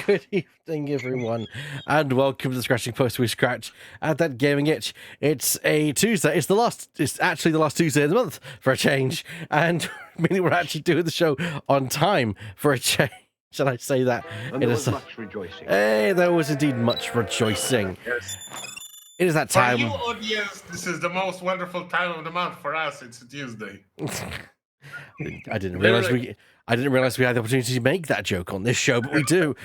Good evening, everyone, and welcome to the Scratching Post. We scratch at that gaming itch. It's a Tuesday. It's actually the last Tuesday of the month for a change, and meaning we're actually doing the show on time for a change. Shall I say that? And there was much rejoicing. Hey, there was indeed much rejoicing. Yes. It is that For time. you, audience, this is the most wonderful time of the month. For us, it's a Tuesday. I didn't realize we had the opportunity to make that joke on this show, but we do.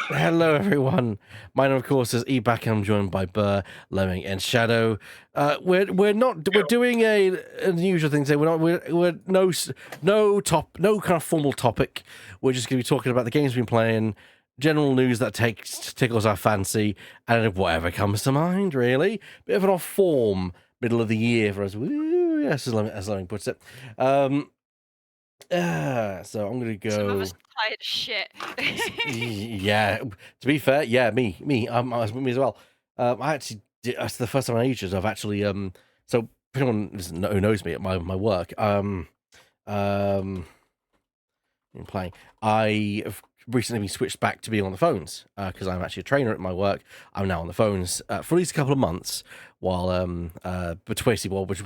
Hello, everyone. My name, of course, is Eback, and I'm joined by Burr, Lemming, and Shadow. We're doing an unusual thing today. We're no kind of formal topic. We're just going to be talking about the games we've been playing, general news that tickles our fancy, and whatever comes to mind. Really, bit of an off-form middle of the year for us. Woo, yes, as Lemming puts it. So I'm gonna go. Some of us tired of shit. Yeah, to be fair, yeah, me, me as well. I actually did. That's the first time in ages I've actually So for anyone who knows me at my work, in playing, I have recently been switched back to being on the phones because I'm actually a trainer at my work. I'm now on the phones for at least a couple of months while we're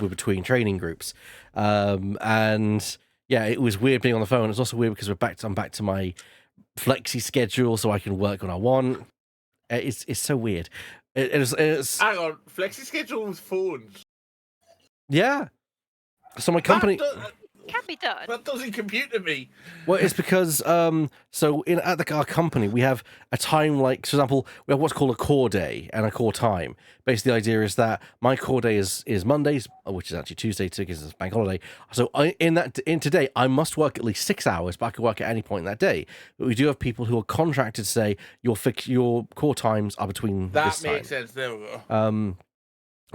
between training groups, and. Yeah, it was weird being on the phone. It's also weird because I'm back to my flexi schedule, so I can work when I want. It's so weird. It's Hang on, flexi schedule with phones. Yeah. So my company. Can be done. That doesn't compute to me. Well, it's because so at our company we have a time, like, for example, we have what's called a core day and a core time. Basically, the idea is that my core day is Mondays, which is actually Tuesday too, because it's bank holiday. So in today, I must work at least 6 hours, but I can work at any point in that day. But we do have people who are contracted to say your core times are between That this makes time. sense. There we go.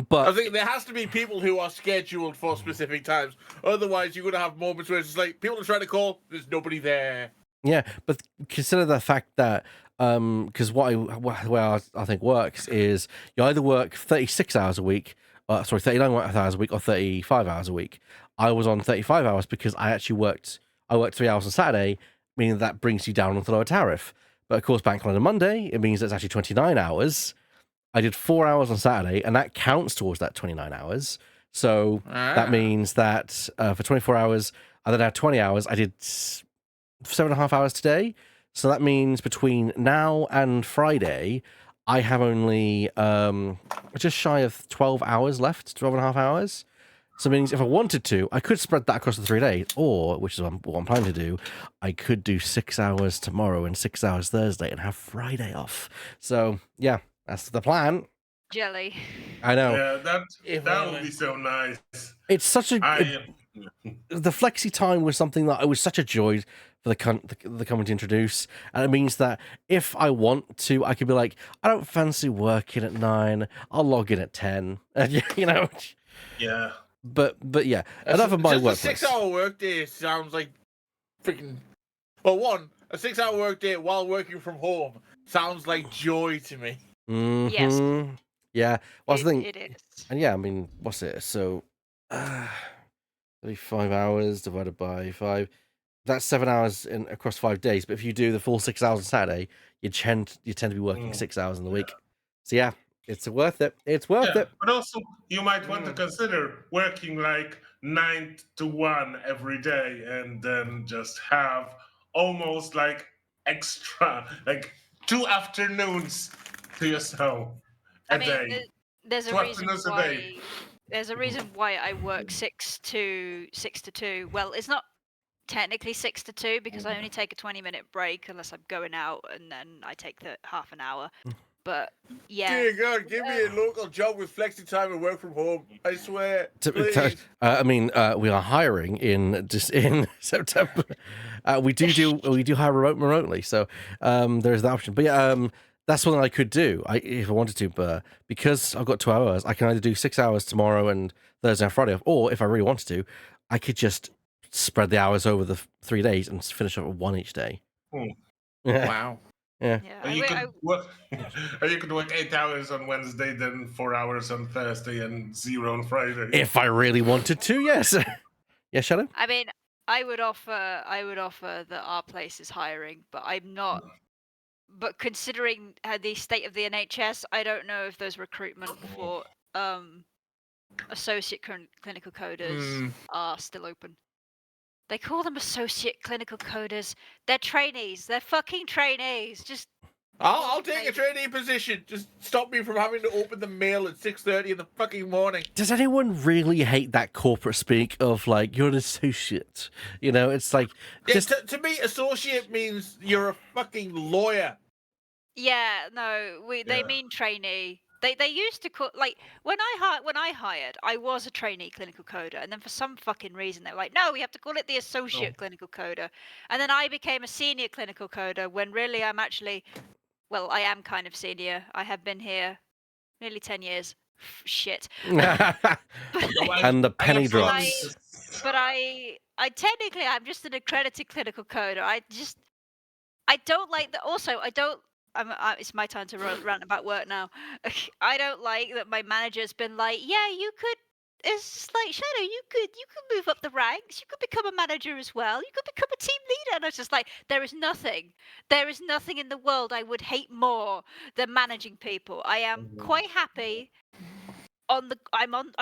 But I think there has to be people who are scheduled for specific times. Otherwise, you're going to have moments where it's just like people are trying to call, there's nobody there. yeah, but consider the fact that because where I think works is you either work 36 hours a week, 39 hours a week, or 35 hours a week. I was on 35 hours because I worked 3 hours on Saturday, meaning that brings you down onto the lower tariff. But of course, bank holiday Monday, it means it's actually 29 hours. I did 4 hours on Saturday, and that counts towards that 29 hours. So that means that for 24 hours, I then had 20 hours. I did 7.5 hours today. So that means between now and Friday, I have only just shy of 12 hours left, 12.5 hours. So it means if I wanted to, I could spread that across the 3 days, or, which is what I'm planning to do, I could do 6 hours tomorrow and 6 hours Thursday and have Friday off. So, yeah. That's the plan. Jelly. I know. Yeah, that would be so nice. It's such a the flexi time was something that I was such a joy for the company to introduce, and it means that if I want to, I could be like, I don't fancy working at 9. I'll log in at 10. You know. Yeah. But yeah, enough of my work. A 6-hour workday sounds like freaking. Well, a 6-hour workday while working from home sounds like joy to me. Mm-hmm. Yes. Yeah. Well, the thing, it is. and yeah, I mean, what's it? So, 35 hours divided by 5. That's 7 hours across 5 days. But if you do the full 6 hours on Saturday, you tend to be working 6 hours in the week. So yeah, it's worth it. It's worth it. But also, you might want to consider working like 9 to 1 every day, and then just have almost like extra, like 2 afternoons to yourself a day. There's a 2 reason afternoons a why. day. There's a reason why I work 6 to 2. Well, it's not technically 6 to 2 because I only take a 20-minute break unless I'm going out, and then I take the half an hour. But yeah. Dear God, give me a local job with flexi time and work from home. I swear. I mean, we are hiring in September. We do hire remotely, so there's that option. But yeah, that's something I could do if I wanted to. But because I've got 2 hours, I can either do 6 hours tomorrow and Thursday and Friday off, or if I really wanted to, I could just spread the hours over the 3 days and finish up at 1 each day. Wow. Yeah. And you could work 8 hours on Wednesday, then 4 hours on Thursday, and 0 on Friday. If I really wanted to, yes. Yeah, Shadow? I mean, I would offer that our place is hiring, but I'm not but considering the state of the NHS, I don't know if those recruitment for associate clinical coders are still open. They call them associate clinical coders. They're trainees. They're fucking trainees. Just I'll take a trainee position. Just stop me from having to open the mail at 6:30 in the fucking morning. Does anyone really hate that corporate speak of like you're an associate? You know, it's like just To me, associate means you're a fucking lawyer. yeah, no, they Yeah. mean trainee. They used to call like when I hired, I was a trainee clinical coder, and then for some fucking reason they were like, no, we have to call it the associate clinical coder, and then I became a senior clinical coder when really I'm actually, well, I am kind of senior. I have been here nearly 10 years. Shit. and the penny also drops. like- But I technically I'm just an accredited clinical coder. I don't like that. Also, I don't. It's my time to rant about work now. I don't like that my manager's been like, yeah, you could. It's just like Shadow. You could move up the ranks. You could become a manager as well. You could become a team leader. And I was just like, there is nothing in the world I would hate more than managing people. I am quite happy I'm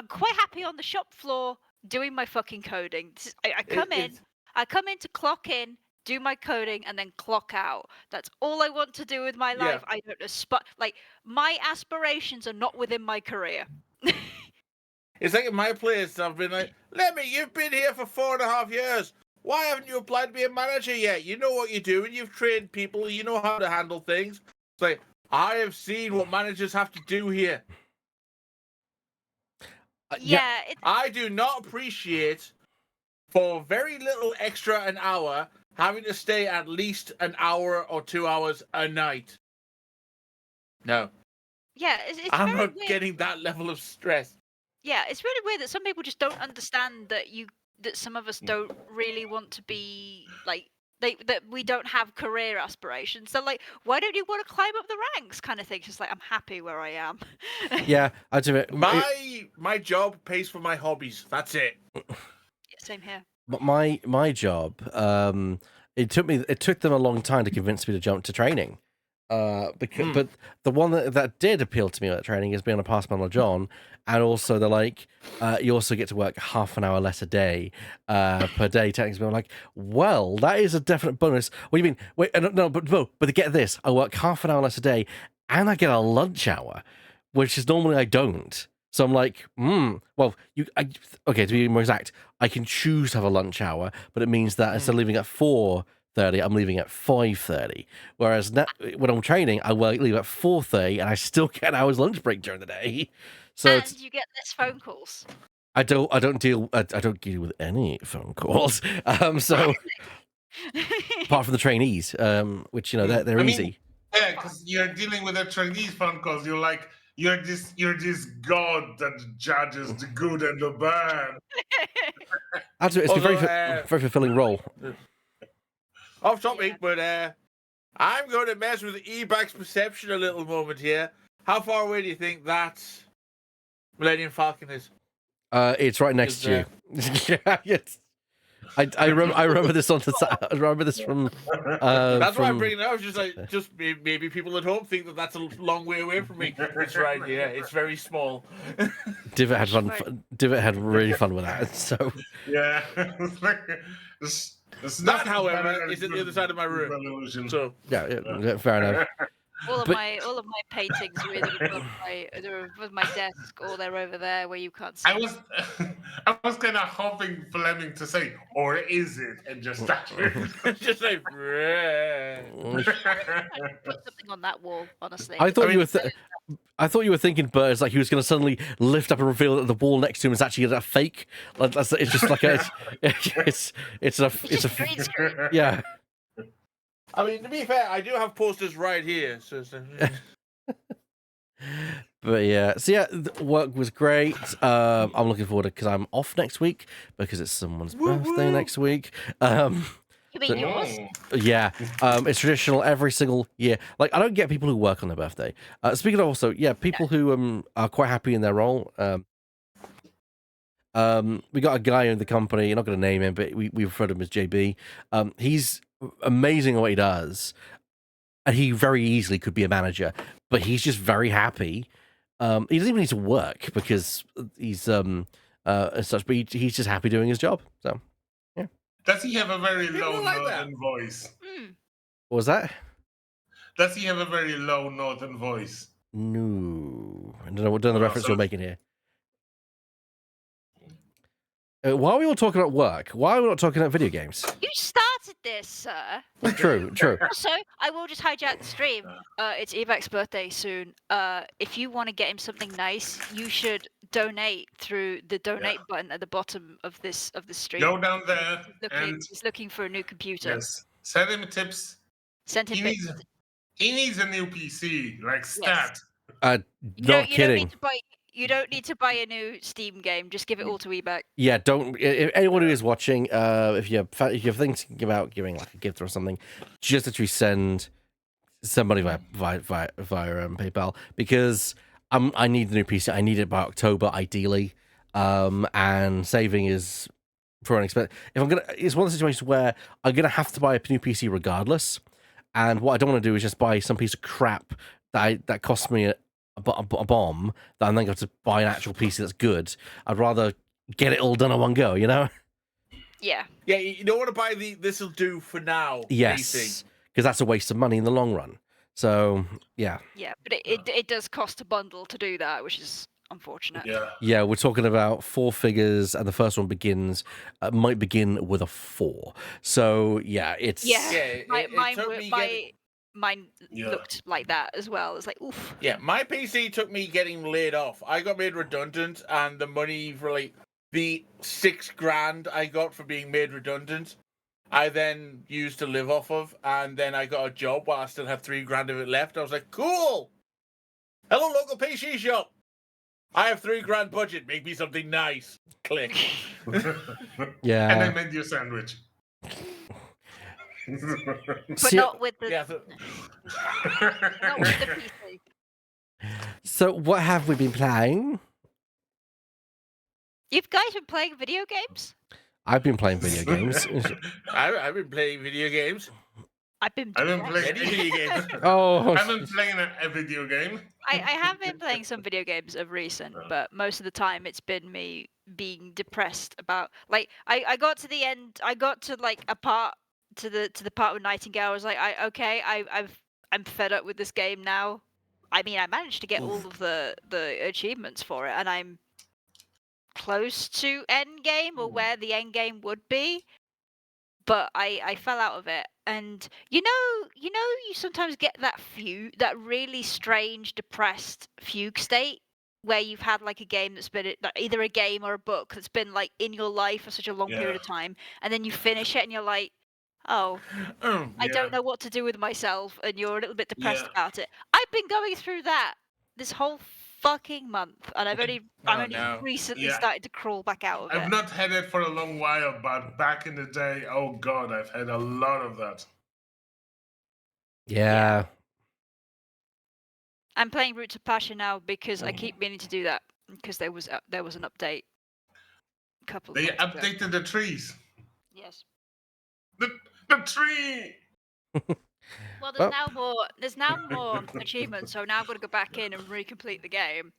quite happy on the shop floor doing my fucking coding. I come in to clock in, do my coding, and then clock out. That's all I want to do with my Yeah. life. I don't like my aspirations are not within my career. It's like in my place, I've been like, Lemmy, you've been here for 4.5 years. Why haven't you applied to be a manager yet? You know what you're doing. You've trained people. You know how to handle things. It's like, I have seen what managers have to do here. Yeah, I do not appreciate, for very little extra an hour, having to stay at least an hour or 2 hours a night. No. yeah, it's I'm very not weird. getting that level of stress. Yeah, it's really weird that some people just don't understand that some of us don't really want to be like that we don't have career aspirations. So like, why don't you want to climb up the ranks, kind of thing? Just like I'm happy where I am. Yeah, I do it. My job pays for my hobbies. That's it. Yeah, same here. My job. It took them a long time to convince me to jump to training. But the one that did appeal to me at training is being a pass manual John, and also they're like, you also get to work half an hour less a day per day. Technically, I'm like, well, that is a definite bonus. What do you mean? Wait, no, but to get this, I work half an hour less a day, and I get a lunch hour, which is normally I don't. So I'm like, well, okay, to be more exact, I can choose to have a lunch hour, but it means that instead of leaving at 4:30, I'm leaving at 5:30. Whereas when I'm training, I leave at 4:30, and I still get an hour's lunch break during the day. So And you get less phone calls. I don't deal with any phone calls. So apart from the trainees, which they're I mean, easy. Yeah, because you're dealing with the Chinese phone calls. You're like, you're this god that judges the good and the bad. It's a Although, very fulfilling role. Off topic, but I'm going to mess with Eback's perception a little moment here. How far away do you think that Millennium Falcon is? It's right next to you. Yeah, yes. I remember this I remember this from. That's why I'm bringing it up. Just maybe people at home think that that's a long way away from me. It's right here. It's very small. Divot had fun. Divot had really fun with that. So Yeah, it's That, nothing however, better is than at the other side of my room. Revolution. So yeah, fair enough. all of But- my paintings are either above my desk or they're over there where you can't see. I was kind of hoping Fleming to say, or is it, and just start just like, Put something on that wall, honestly. I thought I you mean- were. I thought you were thinking, Bert, is like he was going to suddenly lift up and reveal that the wall next to him is actually a fake. Like, it's just like it's a green screen. yeah. I mean, to be fair, I do have posters right here. So But yeah, so yeah, work was great. I'm looking forward to because I'm off next week because it's someone's birthday next week. You mean yours? Yeah, it's traditional every single year. Like I don't get people who work on their birthday. Speaking of also, yeah, people who are quite happy in their role. We got a guy in the company. You're not going to name him, but we refer to him as JB. He's amazing at what he does. and he very easily could be a manager, but he's just very happy. He doesn't even need to work because he's as such, but he's just happy doing his job. So, Does he have a very People low like that. northern voice? what was that? Does he have a very low northern voice? No, I don't know what the Oh, reference so- you're making here. Why are we all talking about work? Why are we not talking about video games? You started this, sir. True. Also, I will just hijack the stream. It's Evac's birthday soon. If you want to get him something nice, you should donate through the donate button at the bottom of the stream. Go down there He's looking for a new computer. yes, send him tips. Send him bits. He needs a new PC, like stat. Not You kidding. You don't need to buy a new Steam game. Just give it all to Evac. Yeah, don't. If anyone who is watching, if you're thinking about giving like a gift or something, just literally send somebody via PayPal, because I need the new PC. I need it by October, ideally. And saving is for an expense. If I'm gonna, it's one of the situations where I'm gonna have to buy a new PC regardless. And what I don't want to do is just buy some piece of crap that costs me a bomb that I'm then going to buy an actual PC that's good. I'd rather get it all done in one go, you know? Yeah. Yeah, you don't want to buy the this'll do for now. Yes, PC. because that's a waste of money in the long run. So yeah, Yeah, but it does cost a bundle to do that, which is unfortunate. Yeah. we're talking about 4 figures, and the first one might begin with a 4. So yeah, it's Yeah. Yeah, Mine Yeah. looked like that as well. It's like, oof. Yeah, my PC took me getting laid off. I got made redundant, and the money for like the $6,000 I got for being made redundant, I then used to live off of, and then I got a job while I still had $3,000 of it left. I was like, cool. Hello, local PC shop. I have $3,000 budget. Make me something nice. Click. yeah. And I made you a sandwich. But See- not with the Yeah. not with the PC. So what have we been playing? You guys been playing video games? I've been playing video games. I've been playing video games. I've been playing. Many video games. Oh, I've been playing a video game. I have been playing some video games of recent, but most of the time it's been me being depressed about like I got to the end. I got to like a part to the part with Nightingale. I was like, I'm fed up with this game now. I mean, I managed to get all of the achievements for it, and I'm close to end game or where the end game would be. But I fell out of it, and you sometimes get that that really strange, depressed fugue state where you've had like a game that's been like, either a game or a book that's been like in your life for such a long period of time, and then you finish it and you're like, oh, I don't know what to do with myself, and you're a little bit depressed about it. I've been going through that this whole fucking month, and I'm only recently started to crawl back out of it. I've not had it for a long while, but back in the day, oh god, I've had a lot of that. yeah. I'm playing Roots of Passion now because I keep meaning to do that because there was an update. A couple. They of months ago. updated the trees. Yes. The tree. Well, there's now more achievements, so now I've got to go back in and recomplete the game.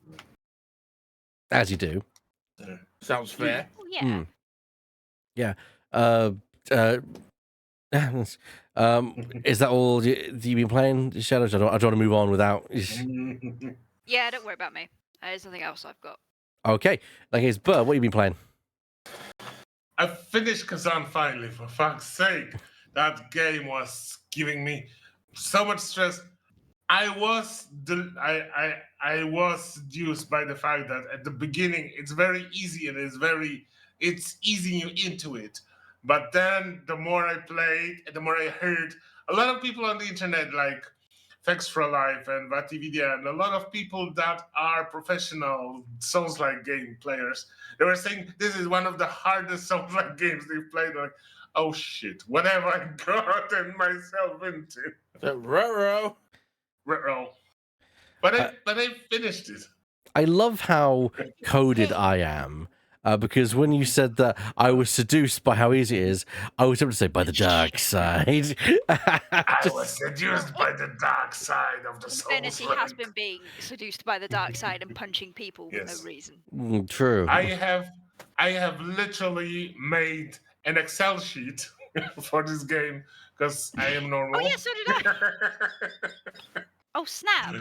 As you do. Sounds fair. Oh, yeah. Yeah. Is that all you've been playing, Shadows? I don't want to move on without. Yeah, don't worry about me. There's nothing else I've got. Okay. Like it's Burr, what have you been playing? I finished Kazan finally, for fuck's sake. That game was giving me so much stress. I was seduced by the fact that at the beginning it's very easy and it's easing you into it. But then the more I played, the more I heard a lot of people on the internet like Fex for Life and Vatividia and a lot of people that are professional Souls-like game players. They were saying this is one of the hardest Souls-like games they've played. Like, oh shit, what have I gotten myself into? Ruh-roh. But I finished it. I love how coded I am because when you said that I was seduced by how easy it is, I was able to say by the dark side. I was seduced by the dark side of the In Souls fairness, he has Link. been being seduced by the dark side and punching people for Yes. no reason. True. I have literally made an Excel sheet for this game because I am normal. Oh yeah, so did I. Oh snap!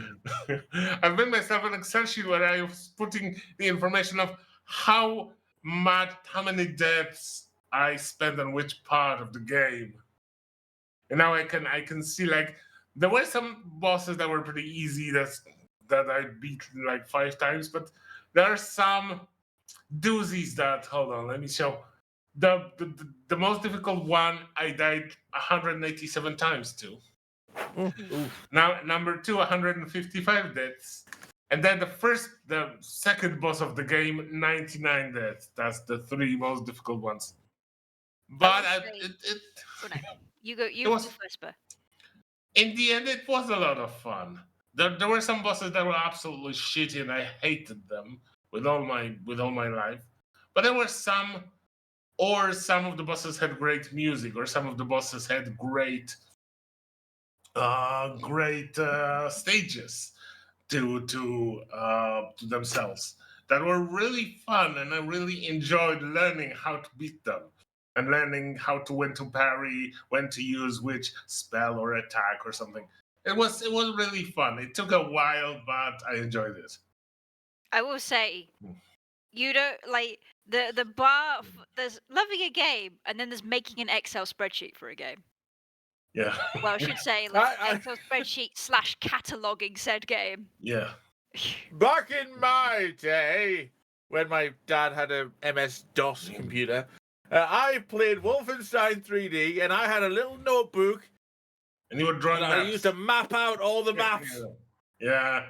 I've made myself an Excel sheet where I was putting the information of how many deaths I spent on which part of the game. And now I can see, like, there were some bosses that were pretty easy that I beat like 5 times, but there are some doozies that, hold on, let me show. The most difficult one I died 187 times to. Now number 2, 155 deaths. And then the second boss of the game, 99 deaths. That's the 3 most difficult ones. But Oh no, you go was- first, Burr. in the end, it was a lot of fun. There were some bosses that were absolutely shitty, and I hated them with all my life. But there were some of the bosses had great music, or some of the bosses had great stages to themselves that were really fun, and I really enjoyed learning how to beat them. And learning when to parry, when to use which spell or attack or something. It was really fun. It took a while, but I enjoyed it. I will say, you don't like the bar. There's loving a game, and then there's making an Excel spreadsheet for a game. Yeah. Well, I should say like I- Excel spreadsheet / cataloging said game. Yeah. Back in my day, when my dad had a MS-DOS computer, I played Wolfenstein 3D, and I had a little notebook, And you were drawing and I maps. used to map out all the maps. Yeah.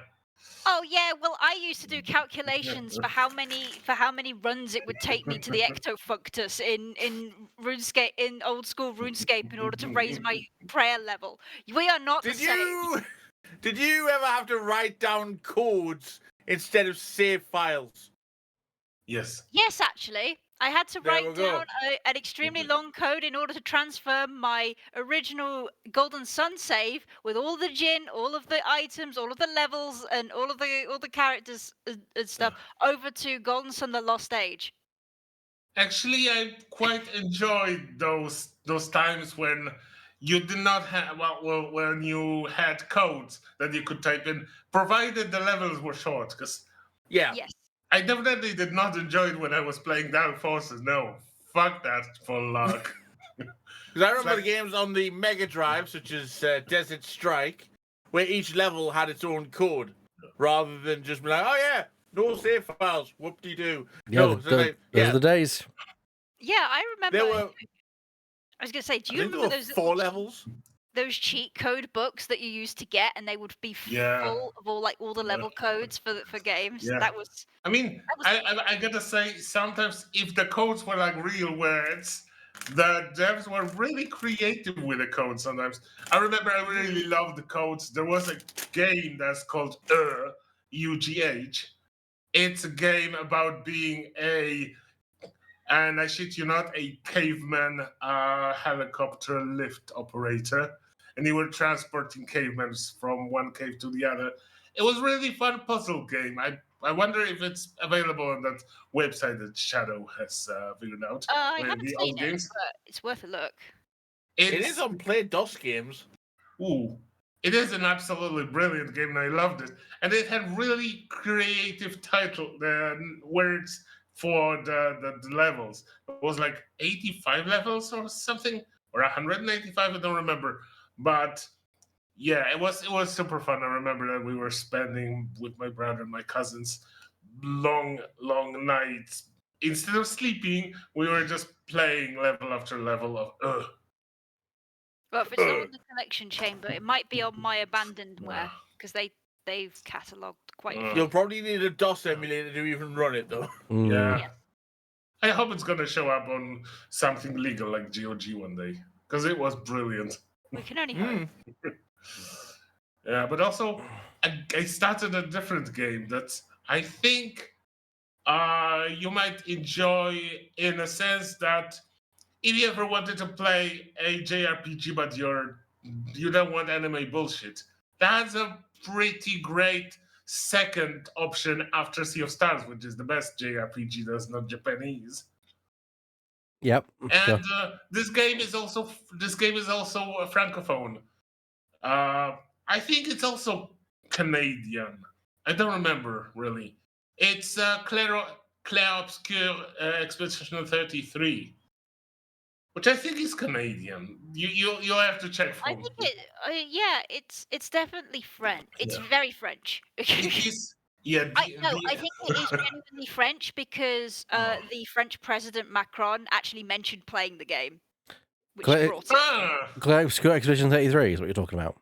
Oh yeah, well I used to do calculations for how many runs it would take me to the Ectofunctus in RuneScape, in old school RuneScape, in order to raise my prayer level. We are not the same. Did you ever have to write down codes instead of save files? Yes. Yes, actually. I had to There we write go. down an extremely long code in order to transfer my original Golden Sun save with all the Jinn, all of the items, all of the levels, and all the characters and stuff over to Golden Sun: The Lost Age. Actually, I quite enjoyed those times when you did not have when you had codes that you could type in, provided the levels were short. Because Yeah. Yes. I definitely did not enjoy it when I was playing Dark Forces. No, fuck that for luck. Because I remember like- the games on the Mega Drive, such as Desert Strike, where each level had its own code, rather than just be like, oh yeah, no save files, whoop-de-doo. Yeah, No, so like, those are the days. Yeah, I remember. there were, I was gonna say, do I you think there remember were those 4 levels. those cheat code books that you used to get, and they would be Yeah. full of all the level codes for games? Yeah. That was I mean, That was- I gotta say, sometimes if the codes were like real words, the devs were really creative with the codes sometimes. I remember I really loved the codes. There was a game that's called UGH. It's a game about being and I shit you not, a caveman helicopter lift operator. And you were transporting cavemen from one cave to the other. It was really fun puzzle game. I wonder if it's available on that website that Shadow has figured out. I Where haven't the seen old it, games. but it's worth a look. It is on Play DOS games. Ooh, it is an absolutely brilliant game, and I loved it. And it had really creative words for the levels. It was like 85 levels or something, or 185. I don't remember, but yeah, it was super fun. I remember that we were spending with my brother and my cousins long nights. Instead of sleeping, we were just playing level after level of Well, if it's not on the collection chamber, it might be on my abandonedware, because they've catalogued quite a few. You'll probably need a DOS emulator to even run it, though. Yeah. Yeah. I hope it's gonna show up on something legal like GOG one day, because it was brilliant. We can only hope. Yeah, but also I started a different game that I think you might enjoy in a sense that if you ever wanted to play a JRPG but you don't want anime bullshit, that's a pretty great second option after Sea of Stars, which is the best JRPG that's not Japanese. Yep. Sure. And this game is also a francophone. I think it's also Canadian. I don't remember really. It's Clair Obscur Expedition 33, which I think is Canadian. You'll have to check for I me. think yeah, it's definitely French. It's Yeah. very French. It is. Yeah. I think it is genuinely French because Oh. the French president Macron actually mentioned playing the game, which Cla- brought it. Clair Obscur Expedition 33 is what you're talking about.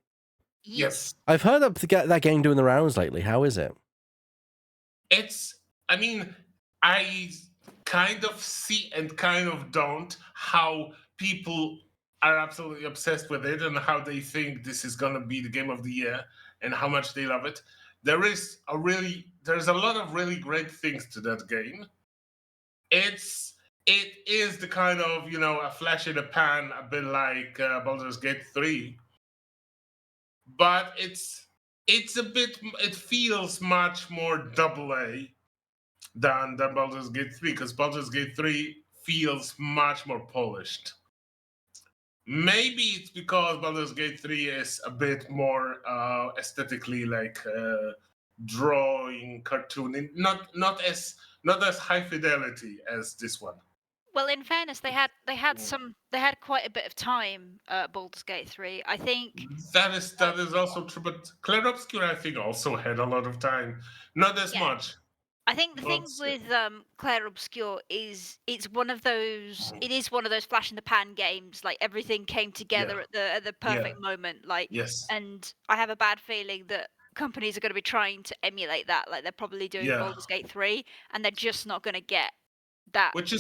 Yes. I've heard of that game doing the rounds lately. How is it? I mean, I kind of see and kind of don't how people are absolutely obsessed with it and how they think this is going to be the game of the year and how much they love it. There's a lot of really great things to that game. It is the kind of, a flash in the pan, a bit like Baldur's Gate 3. But it feels much more double A than Baldur's Gate 3, because Baldur's Gate 3 feels much more polished. Maybe it's because Baldur's Gate 3 is a bit more aesthetically like drawing, cartooning, not as high fidelity as this one. Well, in fairness, they had quite a bit of time. Baldur's Gate 3, I think. That is also true, but Clair Obscur, I think, also had a lot of time, not as much. I think the thing with Clair Obscur is it is one of those flash in the pan games. Like everything came together at the perfect moment. Like Yes. And I have a bad feeling that companies are going to be trying to emulate that. Like they're probably doing Baldur's Gate 3, and they're just not going to get that. Which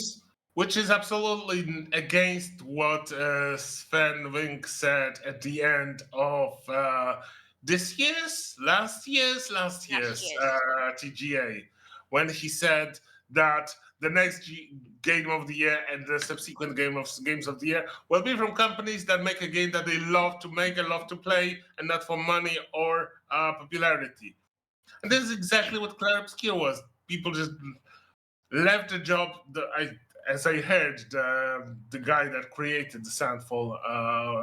is absolutely against what Sven Wink said at the end of last year's TGA, when he said that the next game of the year and the subsequent games of the year will be from companies that make a game that they love to make and love to play, and not for money or popularity. And this is exactly what Clair Obscur was. People just left the job. As I heard, the guy that created the Sandfall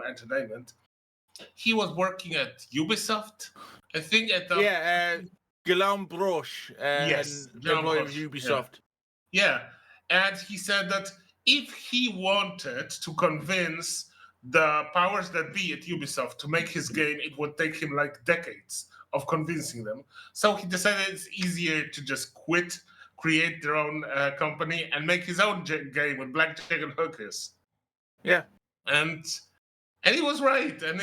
Entertainment, he was working at Ubisoft, I think. Guillaume Broche, yes, employee of Ubisoft. Yeah, and he said that if he wanted to convince the powers that be at Ubisoft to make his game, it would take him like decades of convincing them. So he decided it's easier to just quit, create their own company, and make his own game with blackjack and hookers. Yeah, and he was right, and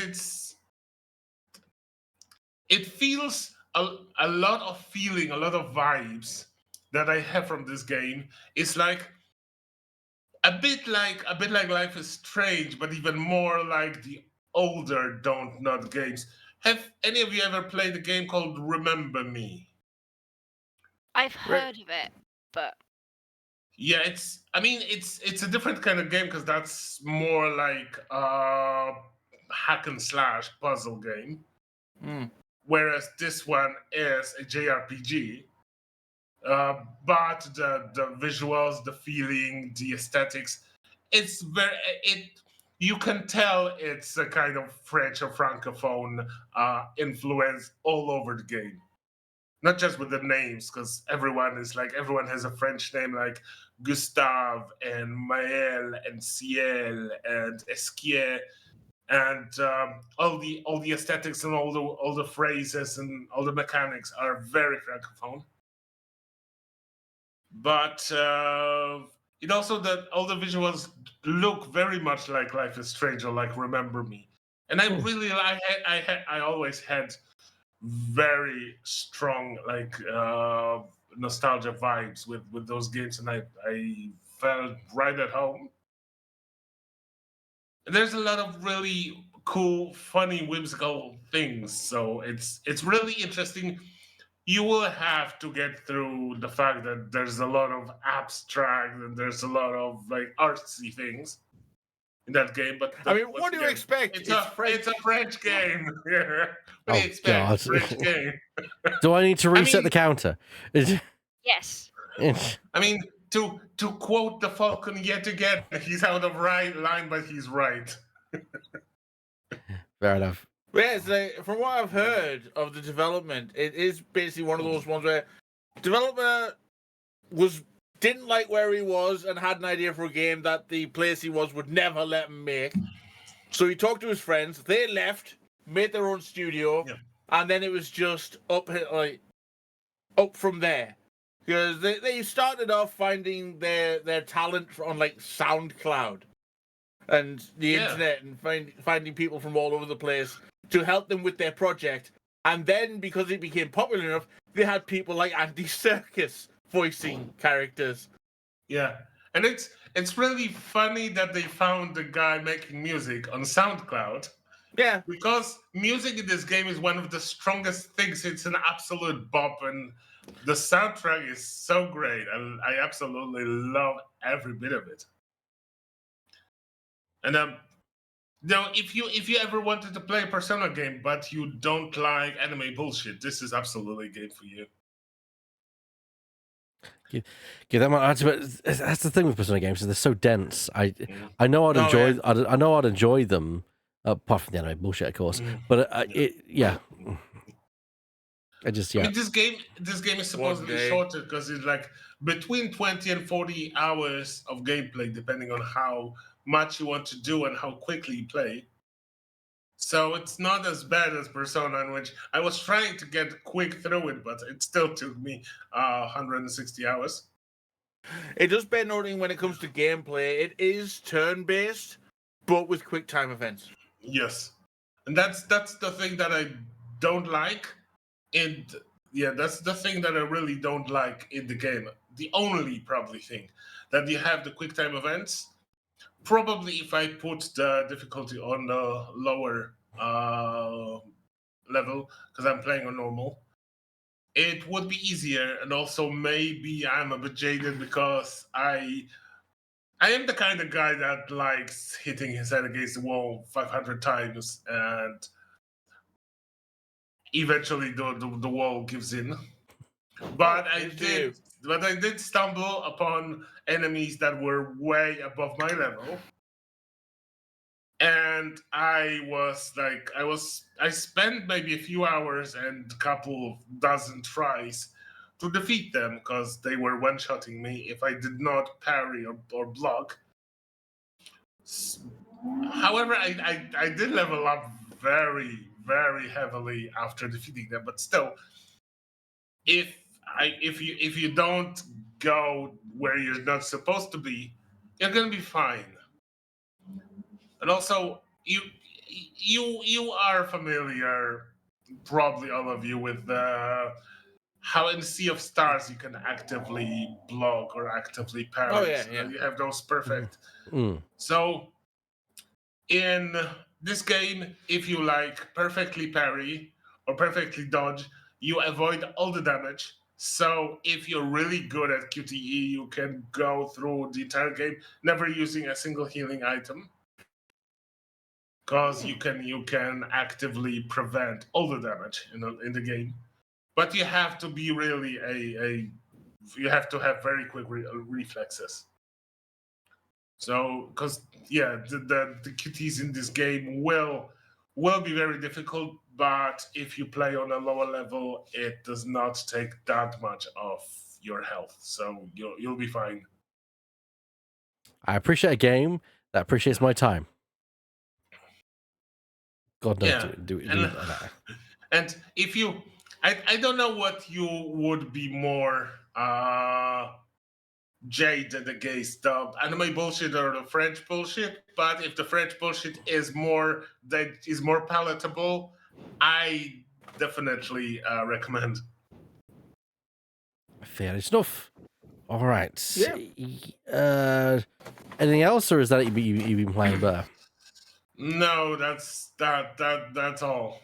it feels a lot of feeling, a lot of vibes that I have from this game. It's like a bit like Life is Strange, but even more like the older Don't Nod games. Have any of you ever played a game called Remember Me? I've heard of it, but yeah, it's a different kind of game because that's more like a hack and slash puzzle game. Whereas this one is a JRPG. But the visuals, the feeling, the aesthetics, you can tell it's a kind of French or Francophone influence all over the game. Not just with the names, because everyone has a French name like Gustave and Maël and Ciel and Esquier, and all the aesthetics and all the phrases and all the mechanics are very Francophone. But it also that all the visuals look very much like Life is Strange or like Remember Me, and I really I always had very strong like nostalgia vibes with those games, and I felt right at home. There's a lot of really cool, funny, whimsical things, so it's really interesting you will have to get through the fact that there's a lot of abstract and there's a lot of like artsy things in that game. But I mean, once what do you again, expect? It's a French game. Yeah. What do you Oh, expect? God. French game. Do I need to reset mean- the counter? Yes. I mean, to quote the Falcon yet again, he's out of line, but he's right. Fair enough. Yeah, it's like, from what I've heard of the development, it is basically one of those ones where developer didn't like where he was and had an idea for a game that the place he was would never let him make. So he talked to his friends. They left, made their own studio, Yeah. and then it was just up from there. Because they started off finding their talent on like SoundCloud and the internet, and finding people from all over the place to help them with their project. And then because it became popular enough, they had people like Andy Serkis voicing characters. Yeah, and it's really funny that they found the guy making music on SoundCloud, Yeah. because music in this game is one of the strongest things. It's an absolute bop, and the soundtrack is so great, and I absolutely love every bit of it. And now, if you ever wanted to play a Persona game but you don't like anime bullshit, this is absolutely a game for you. Give that much. But that's the thing with Persona games, is they're so dense. I know I'd Oh, enjoy. yeah. I know I'd enjoy them, apart from the anime bullshit, of course. But yeah. I just I mean, this game is supposedly day. shorter because it's like between 20 and 40 hours of gameplay, depending on how much you want to do and how quickly you play. So it's not as bad as Persona, in which I was trying to get quick through it, but it still took me 160 hours. It does bear noting when it comes to gameplay, it is turn-based, but with quick time events. Yes, and that's the thing that I don't like. And yeah, that's the thing that I really don't like in the game. The only probably thing that you have the quick time events. Probably if I put the difficulty on the lower level, because I'm playing on normal, it would be easier. And also maybe I'm a bit jaded because I am the kind of guy that likes hitting his head against the wall 500 times, and eventually the wall gives in. But I did stumble upon enemies that were way above my level. And I spent maybe a few hours and a couple of dozen tries to defeat them, because they were one-shotting me if I did not parry or block. However, I did level up very, very heavily after defeating them, but still, if you don't go where you're not supposed to be, you're gonna be fine. And also, you are familiar, probably all of you, with how in Sea of Stars you can actively block or actively parry. Oh, yeah, so yeah. You have those perfect. Mm. So in this game, if you like perfectly parry or perfectly dodge, you avoid all the damage. So if you're really good at QTE, you can go through the entire game never using a single healing item, because you can actively prevent all the damage in the game. But you have to be really you have to have very quick reflexes. So, because the QTs in this game will be very difficult, but if you play on a lower level, it does not take that much of your health, so you'll be fine. I appreciate a game that appreciates my time. God knows, Yeah, do and, that. and if you, I don't know what you would be more jaded against, the anime bullshit or the French bullshit. But if the French bullshit is more palatable, I definitely recommend. Fair enough. All right. Yeah. Anything else, or is that you've been playing better? No, that's all.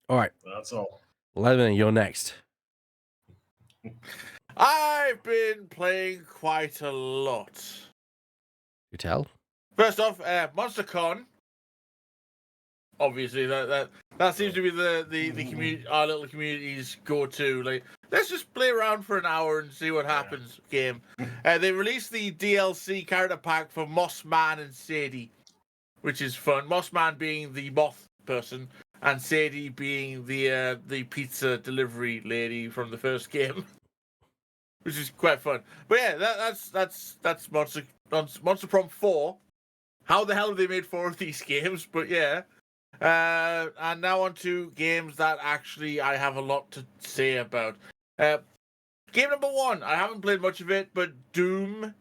All right. That's all. Lemon, you're next. I've been playing quite a lot. You tell. First off, MonsterCon. Obviously, that seems to be the community, our little community's go-to. Like, let's just play around for an hour and see what happens. Game. They released the DLC character pack for Moss Man and Sadie, which is fun. Moss Man being the moth person, and Sadie being the pizza delivery lady from the first game, which is quite fun. But yeah, that's Monster Prom 4. How the hell have they made 4 of these games? But yeah. And now on to games that actually I have a lot to say about. Game number 1, I haven't played much of it, but Doom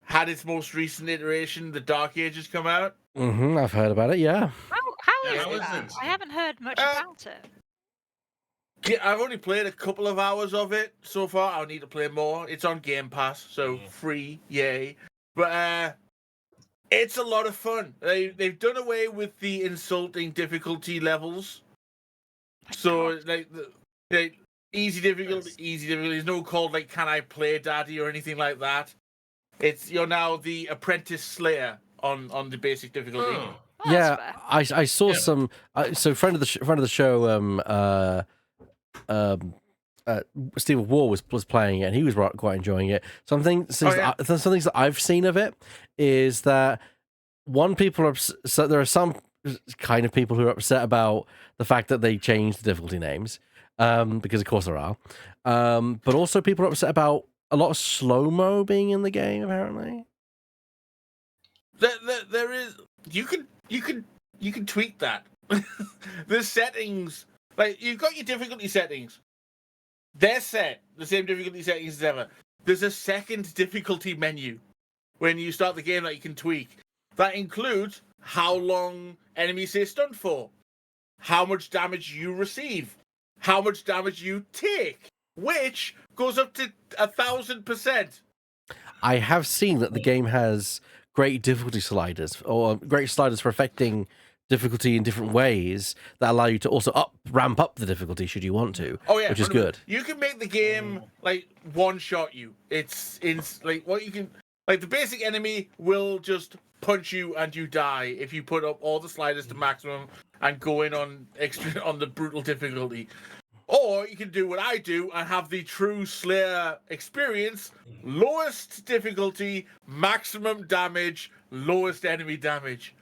had its most recent iteration, the Dark Ages, come out. Mm-hmm, I've heard about it, yeah. How Yeah, is how is that? it? I haven't heard much about it. Yeah, I've only played a couple of hours of it so far. I'll need to play more. It's on Game Pass, so free, yay. But it's a lot of fun. They've done away with the insulting difficulty levels. So like easy difficulty. There's no called like "Can I play, Daddy" or anything like that. You're now the Apprentice Slayer on the basic difficulty. Oh. Well, that's Yeah, fair. I saw Yeah. some. So friend of the show, Steve War was playing it, and he was quite enjoying it. Some things that I've seen of it is that people are upset. There are some kind of people who are upset about the fact that they changed the difficulty names, because of course there are. But also people are upset about a lot of slow-mo being in the game. Apparently, There is you can tweak that. The settings, like you've got your difficulty settings. They're set the same difficulty settings as ever. There's a second difficulty menu when you start the game that you can tweak. That includes how long enemies stay stunned for, how much damage you receive, how much damage you take, which goes up to 1,000%. I have seen that the game has great difficulty sliders, or great sliders for affecting difficulty in different ways that allow you to also ramp up the difficulty should you want to. Oh yeah, which is 100%. good. You can make the game like one shot you. It's like what you can like the basic enemy will just punch you and you die if you put up all the sliders to maximum and go in on extra on the brutal difficulty. Or you can do what I do and have the true Slayer experience, lowest difficulty, maximum damage, lowest enemy damage.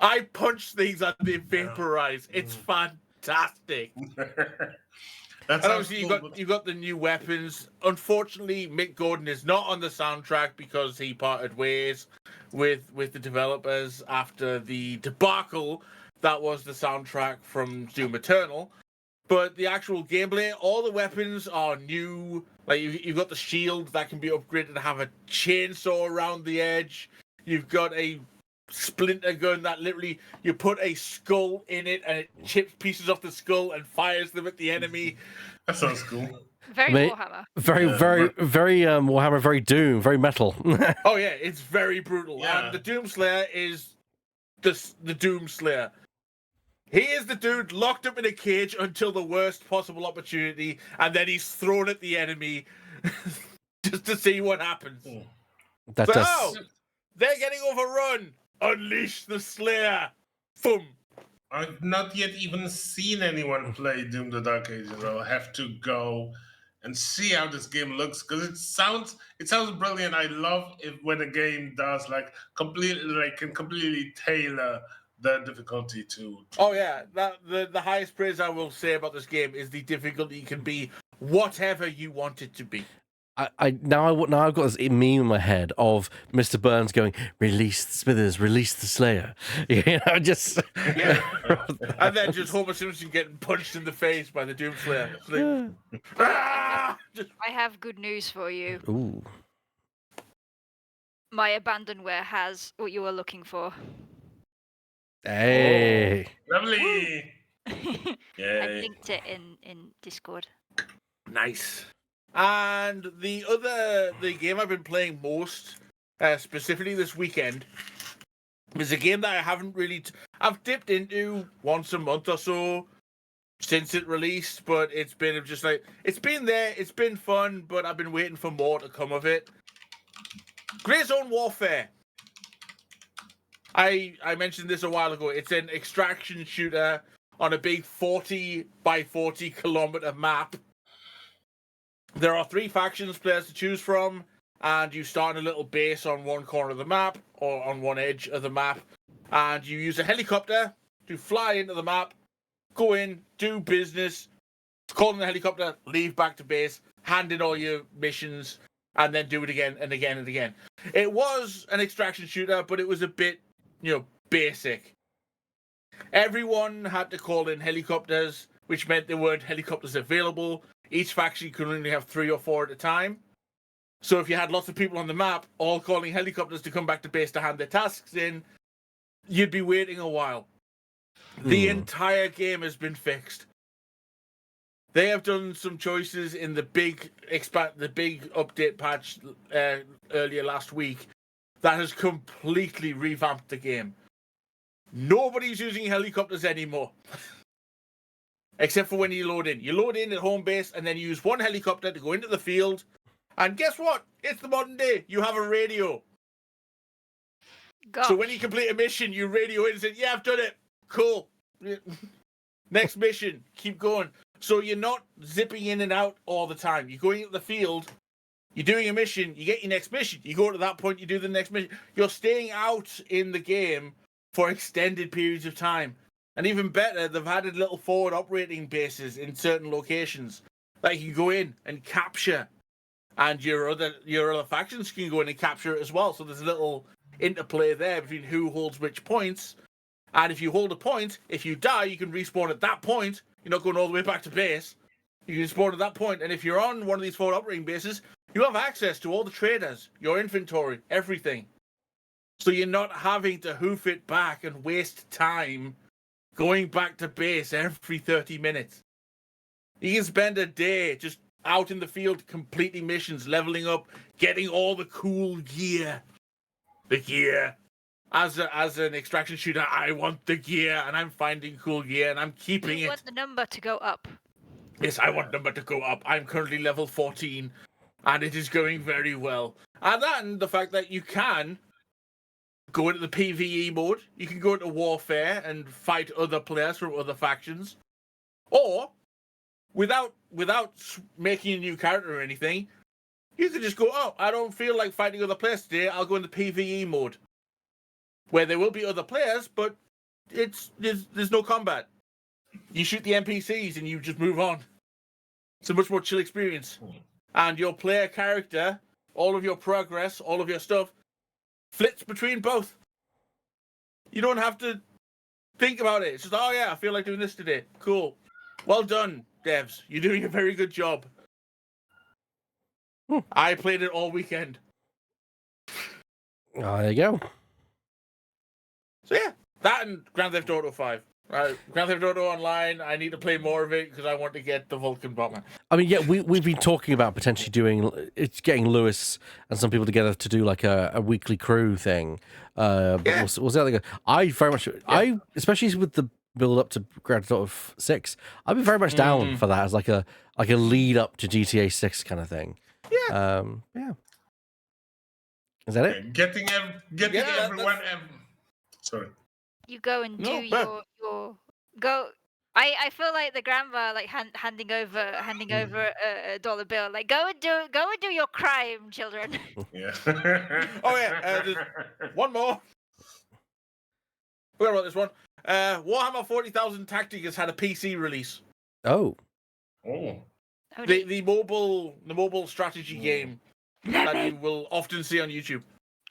I punch things and they vaporize. It's fantastic. That's And obviously you got the new weapons. Unfortunately, Mick Gordon is not on the soundtrack because he parted ways with the developers after the debacle that was the soundtrack from Doom Eternal. But the actual gameplay, all the weapons are new. Like you've got the shield that can be upgraded and have a chainsaw around the edge. You've got a splinter gun that literally you put a skull in it and it chips pieces off the skull and fires them at the enemy. That sounds cool. Very Mate, Warhammer. Very Warhammer, very Doom, very metal. Oh yeah, it's very brutal. Yeah. And the Doom Slayer is the Doom Slayer. He is the dude locked up in a cage until the worst possible opportunity, and then he's thrown at the enemy just to see what happens. That So, does. oh, they're getting overrun. Unleash the Slayer. Boom. I've not yet even seen anyone play Doom: The Dark Ages. I'll have to go and see how this game looks because it sounds brilliant. I love it when a game does can completely tailor the difficulty to. Oh yeah, the highest praise I will say about this game is the difficulty can be whatever you want it to be. Now I've got this meme in my head of Mr. Burns going, "Release Smithers, release the Slayer." You know, just Yeah. And then just Homer Simpson getting punched in the face by the Doom Slayer. It's like, ah! Just, I have good news for you. Ooh. My abandonware has what you were looking for. Hey. Lovely. I Yay. linked it in Discord. nice. And the game I've been playing most, specifically this weekend, is a game that I haven't really I've dipped into once a month or so, since it released, but it's been just like it's been there, it's been fun, but I've been waiting for more to come of it. Grey Zone Warfare. I mentioned this a while ago. It's an extraction shooter on a big 40 by 40 kilometer map. There are 3 factions players to choose from, and you start in a little base on one corner of the map or on one edge of the map, and you use a helicopter to fly into the map, go in, do business, call in the helicopter, leave back to base, hand in all your missions, and then do it again and again and again. It was an extraction shooter, but it was a bit, basic. Everyone had to call in helicopters, which meant there weren't helicopters available. Each faction could only have 3 or 4 at a time. So if you had lots of people on the map all calling helicopters to come back to base to hand their tasks in, you'd be waiting a while. The entire game has been fixed. They have done some choices in the big update patch earlier last week that has completely revamped the game. Nobody's using helicopters anymore. Except for when you load in. You load in at home base and then you use one helicopter to go into the field. And guess what? It's the modern day. You have a radio. Gosh. So when you complete a mission, you radio in and say, yeah, I've done it. Cool. Next mission. Keep going. So you're not zipping in and out all the time. You're going into the field. You're doing a mission. You get your next mission. You go to that point. You do the next mission. You're staying out in the game for extended periods of time. And even better, they've added little forward operating bases in certain locations that you can go in and capture. And your other factions can go in and capture it as well. So there's a little interplay there between who holds which points. And if you hold a point, if you die, you can respawn at that point. You're not going all the way back to base. You can spawn at that point. And if you're on one of these forward operating bases, you have access to all the traders, your inventory, everything. So you're not having to hoof it back and waste time going back to base every 30 minutes. You can spend a day just out in the field completing missions, leveling up, getting all the cool gear. The gear. As an extraction shooter, I want the gear, and I'm finding cool gear, and I'm keeping it. You want the number to go up. Yes, I want number to go up. I'm currently level 14, and it is going very well. And then the fact that you can go into the PvE mode, you can go into warfare and fight other players from other factions, or without making a new character or anything, you can just go, oh, I don't feel like fighting other players today, I'll go into PvE mode, where there will be other players, but there's no combat. You shoot the NPCs and you just move on. It's a much more chill experience. And your player character, all of your progress, all of your stuff, flits between both. You don't have to think about it. It's just, oh yeah, I feel like doing this today. Cool. Well done, devs. You're doing a very good job. I played it all weekend. Oh, there you go. So yeah, that and Grand Theft Auto 5. Grand Theft Auto Online, I need to play more of it because I want to get the Vulcan bomber. I mean, yeah, we've been talking about potentially getting Lewis and some people together to do like a weekly crew thing. But Yeah. we'll see how they go. I very much, especially with the build up to Grand Theft Auto 6, I'd be very much down for that as like a lead up to GTA 6 kind of thing. Yeah. Yeah. Is that it? Getting Yeah, everyone. Sorry. You go and do No, your go. I feel like the grandma like handing over a dollar bill. Like go and do your crime, children. Yeah. Oh yeah, there's one more. Forgot about this one. Warhammer 40,000 Tactics has had a PC release. Oh. Oh. The mobile strategy game that you will often see on YouTube.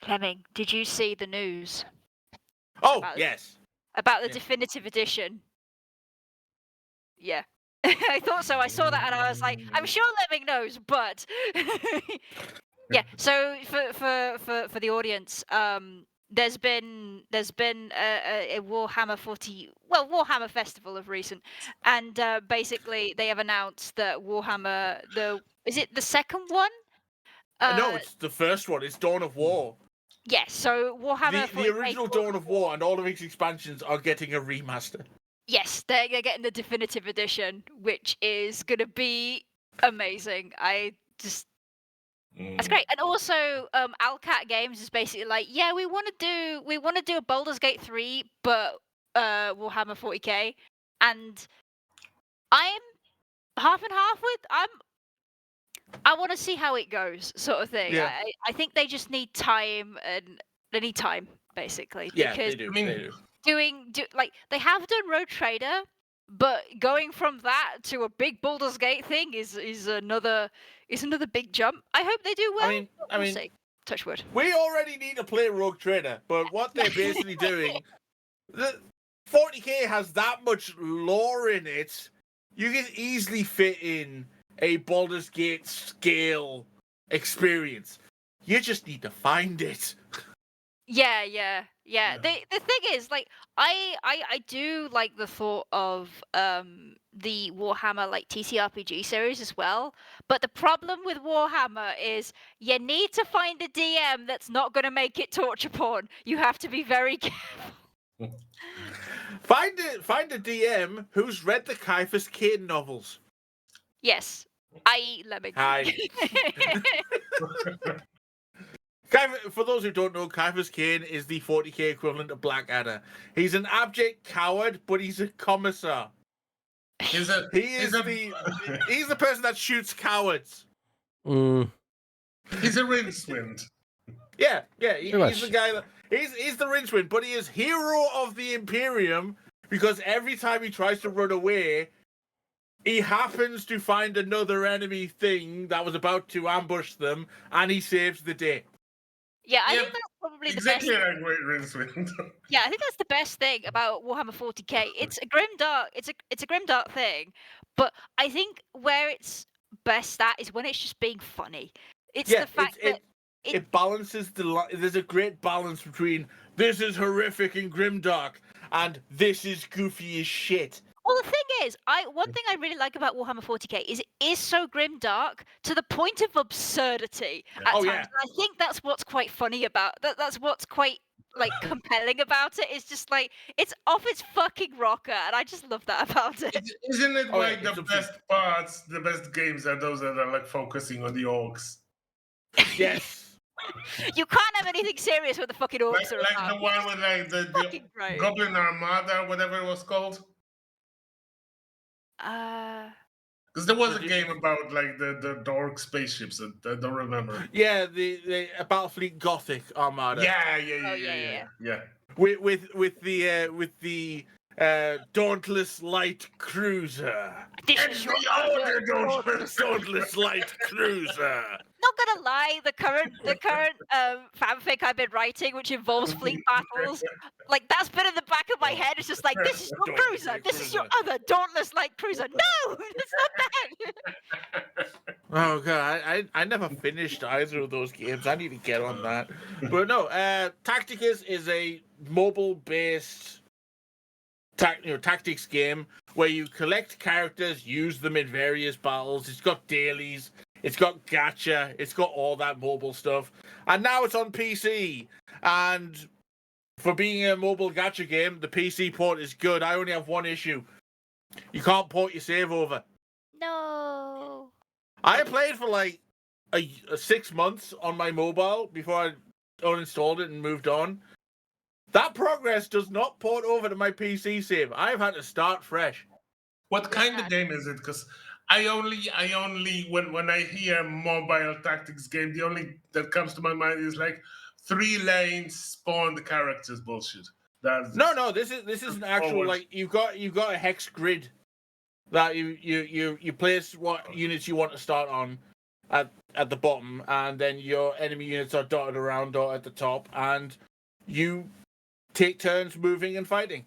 Fleming, did you see the news Oh, About- yes. about the Yeah. definitive edition? Yeah. I thought so. I saw that and I was like, I'm sure Lemming knows, but yeah. So for the audience, there's been a Warhammer Warhammer Festival of recent, and basically they have announced that Warhammer is it the second one? No, it's the first one. It's Dawn of War. Yes. So Warhammer. The original Dawn of War and all of its expansions are getting a remaster. Yes, they're getting the definitive edition, which is gonna be amazing. That's great. And also, Alcat Games is basically like, yeah, we want to do a Baldur's Gate 3, but Warhammer 40k, and I'm half and half with. I want to see how it goes, sort of thing. Yeah. I think they just need time, and they need time basically, Yeah, because they do. I mean, They do. like they have done Road Trader, but going from that to a big Baldur's Gate thing is another big jump. I hope they do well. but I we'll mean, see. Touch wood. we already need to play Rogue Trader, but what they're basically doing, the 40k has that much lore in it. You can easily fit in a Baldur's Gate scale experience. You just need to find it. Yeah. Yeah. The thing is, like, I do like the thought of the Warhammer like TCRPG series as well. But the problem with Warhammer is you need to find a DM that's not going to make it torture porn. You have to be very careful. Find a DM who's read the Caiaphas Cain novels. Yes, i.e. Lemming. Hi. For those who don't know, Caiaphas Cain is the 40k equivalent of Blackadder. He's an abject coward, but he's a commissar. he's He's a the person that shoots cowards. Mm. he's a rincewind. Yeah, Pretty he's much. the guy that he's the Rincewind, but he is hero of the Imperium because every time he tries to run away, he happens to find another enemy thing that was about to ambush them, and he saves the day. Yeah, I Yeah, think that's probably Exactly the best. like Great Rincewind. Yeah, I think that's the best thing about Warhammer 40k. It's a grimdark. It's a grimdark thing, but I think where it's best at is when it's just being funny. It's Yeah, the fact that it balances there's a great balance between this is horrific and grimdark and this is goofy as shit. well, the thing is, one thing I really like about Warhammer 40k is it is so grimdark to the point of absurdity at Oh, times. yeah. And I think that's what's quite funny about that. That's what's quite like compelling about it. It's just like it's off its fucking rocker, and I just love that about it. Isn't it Oh, yeah, like the it's best parts, the best games are those that are like focusing on the orcs? Yes. You can't have anything serious with the fucking orcs Like, are like about. the one with like the Fucking great. Goblin Armada, whatever it was called. Because there was a game about like the orc spaceships that I don't remember. Yeah, the Battlefleet Gothic Armada. Yeah. With the Dauntless Light Cruiser. This It's is the your older Dauntless. Dauntless Light Cruiser. Not gonna lie, the current fanfic I've been writing, which involves fleet battles, like that's been in the back of my head. It's just like this is your cruiser, this is your other Dauntless Light Cruiser. No, it's not that. Oh god, I never finished either of those games. I need to get on that. But no, Tacticus is a mobile-based tactics game where you collect characters, use them in various battles. It's got dailies, it's got gacha, it's got all that mobile stuff, and now it's on PC. And for being a mobile gacha game, the PC port is good. I only have one issue: you can't port your save over. No. I played for like a 6 months on my mobile before I uninstalled it and moved on. That progress does not port over to my PC save. I've had to start fresh. What kind of game is it? Because I only when I hear mobile tactics game, the only that comes to my mind is like 3 lanes spawned characters bullshit. That's No, this is an actual Forward. like you've got a hex grid that you place what units you want to start on at the bottom, and then your enemy units are dotted around or at the top, and you take turns moving and fighting.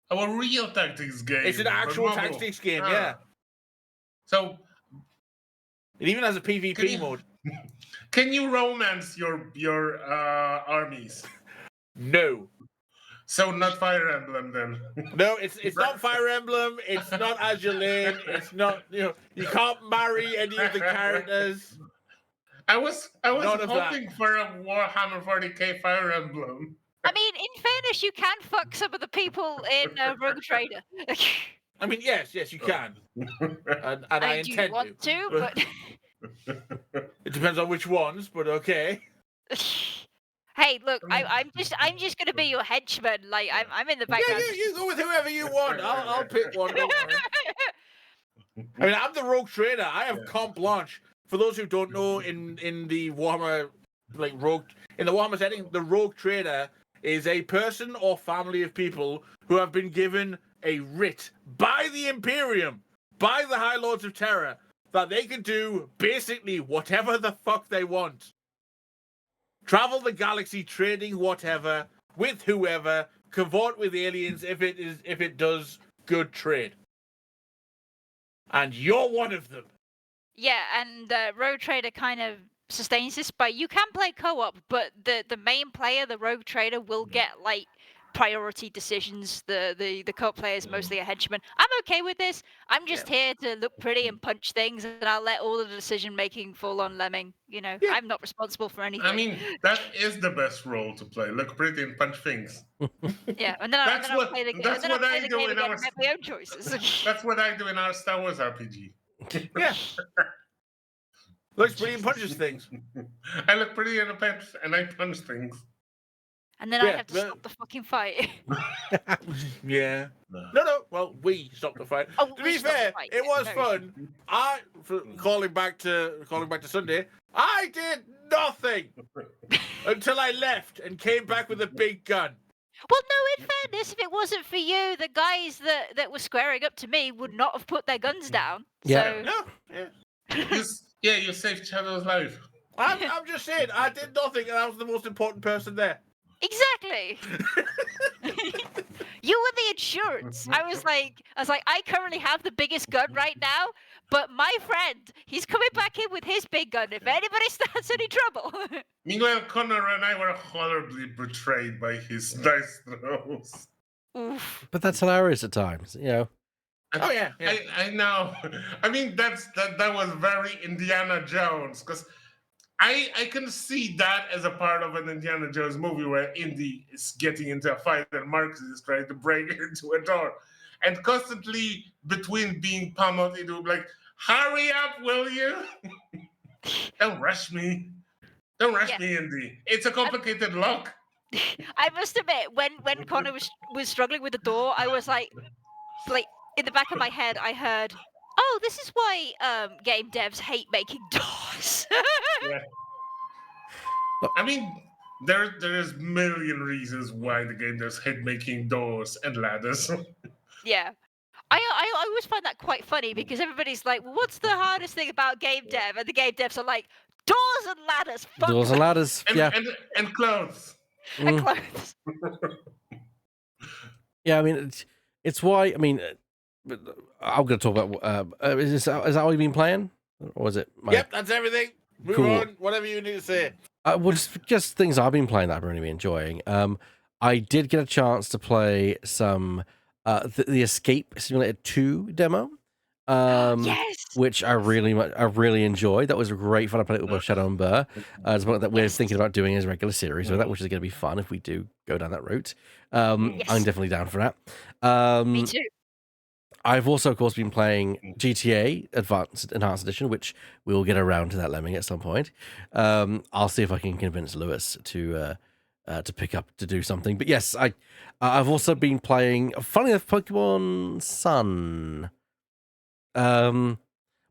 a real tactics game. It's an but actual mobile. tactics game, Ah. yeah. So It even has a Can PvP you- mode. can you romance your armies? No. So not Fire Emblem then. No, it's not Fire Emblem. It's not Azure Lane. It's not you can't marry any of the characters. I was None of that. hoping for a Warhammer 40k Fire Emblem. I mean, in fairness, you can fuck some of the people in Rogue Trader. I mean, yes, you can, and I I do intend want to, but It depends on which ones, but okay. hey, look, I'm just gonna be your henchman. Like I'm in the Yeah, background. you go with whoever you want. I'll pick one. Don't worry. I mean, I'm the Rogue Trader. I have carte blanche. For those who don't know, in the Warhammer, like Rogue, in the Warhammer setting, the Rogue Trader is a person or family of people who have been given a writ by the Imperium, by the High Lords of Terror, that they can do basically whatever the fuck they want. Travel the galaxy, trading whatever with whoever, cavort with aliens if it does good trade. And you're one of them. Yeah, and Rogue Trader kind of sustains this, but you can play co-op, but the main player, the Rogue Trader, will get like priority decisions. The co-op player is mostly a henchman. I'm okay with this. I'm just here to look pretty and punch things, and I'll let all the decision making fall on Lemming. You know, I'm not responsible for anything. I mean, that is the best role to play. Look pretty and punch things. Yeah, and then I'll play the game. That's what I do in our. And make my own choices. That's what I do in our Star Wars RPG. Yeah. Looks pretty and punches things. I look pretty in a pants and I punch things. And then I have to stop the fucking fight. Yeah. No. Well, we stopped the fight. Oh, To be fair, it was fun. Calling back to Sunday, I did nothing until I left and came back with a big gun. Well, no, in fairness, if it wasn't for you, the guys that were squaring up to me would not have put their guns down. Yeah. So... Yeah. You saved Shadow's life. I'm just saying, I did nothing and I was the most important person there. Exactly. You were the insurance. I was like, I currently have the biggest gun right now, but my friend, he's coming back in with his big gun if anybody starts any trouble. Meanwhile, Connor and I were horribly betrayed by his dice throws. Oof. But that's hilarious at times, you know. Oh yeah. I know. I mean, that was very Indiana Jones, because I can see that as a part of an Indiana Jones movie where Indy is getting into a fight and Marcus is trying to break into a door, and constantly between being pummeled, it will be like, "Hurry up, will you? Don't rush me. Don't rush me, Indy. It's a complicated lock." I must admit, when Connor was struggling with the door, I was like in the back of my head, I heard, "Oh, this is why game devs hate making doors." Yeah. I mean, there's million reasons why the game does hate making doors and ladders. Yeah. I always find that quite funny because everybody's like, well, what's the hardest thing about game dev? And the game devs are like, doors and ladders. Fuck Doors and ladders. and, and clothes. and clothes. Yeah, I mean, it's why. I mean, I'm going to talk about. Is that all you've been playing, or is it? Yep, that's everything. Move on. Whatever you need to say. Well, just things I've been playing that I've really been enjoying. I did get a chance to play some the Escape Simulator 2 demo. Yes. Which I really enjoyed. That was great fun. I played it with Shadow and Burr. It's one that we're thinking about doing as a regular series with that, which is going to be fun if we do go down that route. I'm definitely down for that. Me too. I've also, of course, been playing GTA Enhanced Edition, which we'll get around to that, Lemming, at some point. I'll see if I can convince Lewis to pick up to do something. But yes, I've also been playing, funny enough, Pokemon Sun.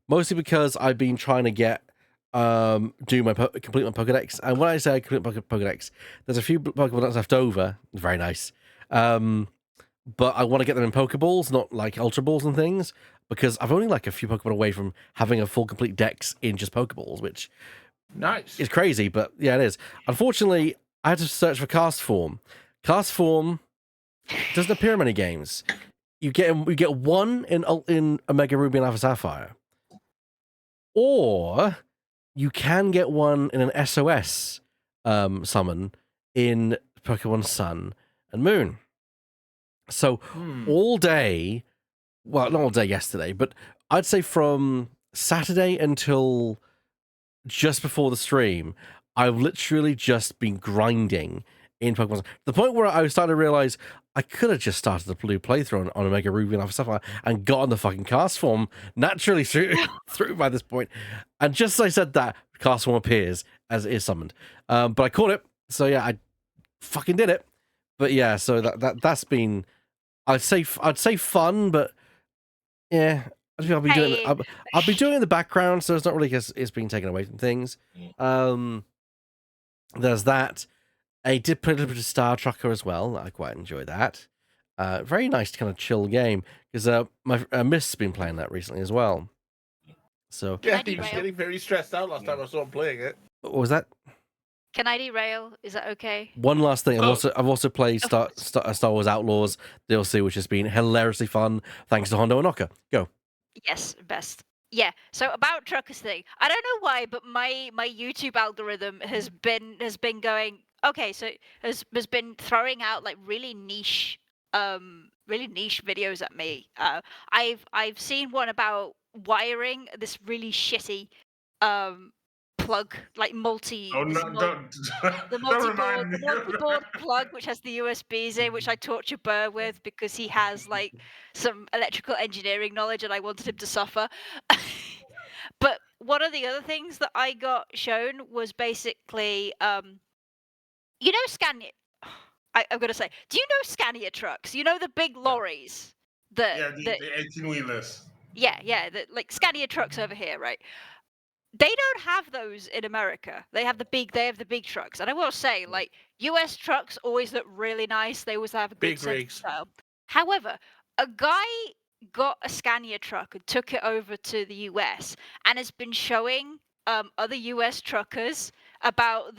Mostly because I've been trying to get complete my Pokedex, and when I say I complete my Pokedex, there's a few Pokemon that's left over. Very nice. But I want to get them in Pokeballs, not like Ultra Balls and things, because I've only like a few Pokemon away from having a full complete Dex in just Pokeballs, which is crazy, but yeah, it is. Unfortunately, I had to search for Cast Form. Cast Form doesn't appear in many games. You get one in Omega Ruby and Alpha Sapphire, or you can get one in an SOS summon in Pokemon Sun and Moon. So all day, well, not all day yesterday, but I'd say from Saturday until just before the stream, I've literally just been grinding in Pokemon. To the point where I was starting to realize I could have just started a blue playthrough on Omega Ruby and other stuff like that and got on the fucking cast form naturally through by this point. And just as I said that, cast form appears as it is summoned. But I caught it, so yeah, I fucking did it. But yeah, so that's been, I'd say fun, but yeah, I'll be doing I'll be doing it in the background, so it's not really it's being taken away from things. There's that. I did play a little bit of Star Trucker as well. I quite enjoy that. Very nice kind of chill game because my Mist's been playing that recently as well. So Yeah, he was getting very stressed out last time I saw him playing it. what was that? Can I derail? Is that okay? One last thing, I've also played Star Wars Outlaws DLC, which has been hilariously fun thanks to Hondo Onoka. Go. Yes, best. Yeah. So about truckers thing, I don't know why, but my YouTube algorithm has been going. Okay, so has been throwing out like really niche videos at me. I've seen one about wiring this really shitty plug, like multi. Oh no! The Don't multi-board, remind the me. multi-board plug, which has the USBs in, which I torture Burr with because he has like some electrical engineering knowledge, and I wanted him to suffer. But one of the other things that I got shown was basically, you know, Scania. I'm gonna say, do you know Scania trucks? You know the big lorries. Yeah, the 18-wheelers. Yeah, like Scania trucks over here, right? They don't have those in America. They have the big trucks. And I will say, like, US trucks always look really nice. They always have a good Big sense of rigs. style. However, a guy got a Scania truck and took it over to the US and has been showing other US truckers about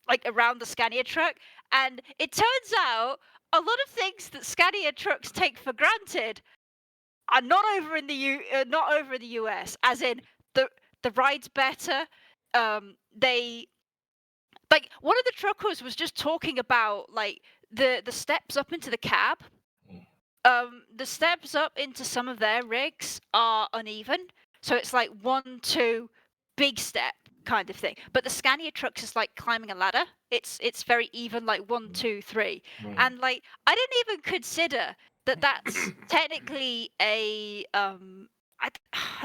like around the Scania truck. And it turns out a lot of things that Scania trucks take for granted are not over in the US, as in the ride's better. They like one of the truckers was just talking about like the steps up into the cab. The steps up into some of their rigs are uneven, so it's like 1, 2, big step kind of thing. But the Scania trucks is like climbing a ladder. It's very even, like 1, 2, 3, and like I didn't even consider that that's technically a I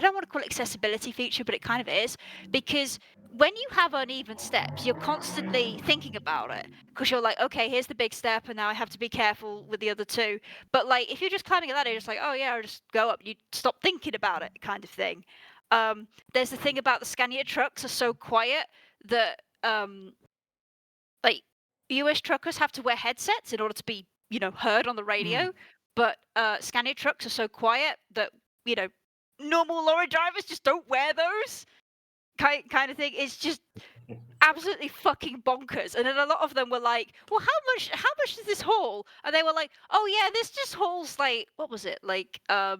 don't want to call it accessibility feature, but it kind of is, because when you have uneven steps, you're constantly thinking about it because you're like, okay, here's the big step, and now I have to be careful with the other two. But like, if you're just climbing a ladder, you're just like, oh yeah, I'll just go up. You stop thinking about it, kind of thing. There's the thing about the Scania trucks are so quiet that like US truckers have to wear headsets in order to be, heard on the radio. But Scania trucks are so quiet that, normal lorry drivers just don't wear those kind of thing. It's just absolutely fucking bonkers. And then a lot of them were like, well, how much does this haul? And they were like, oh yeah, this just hauls like, what was it? Like a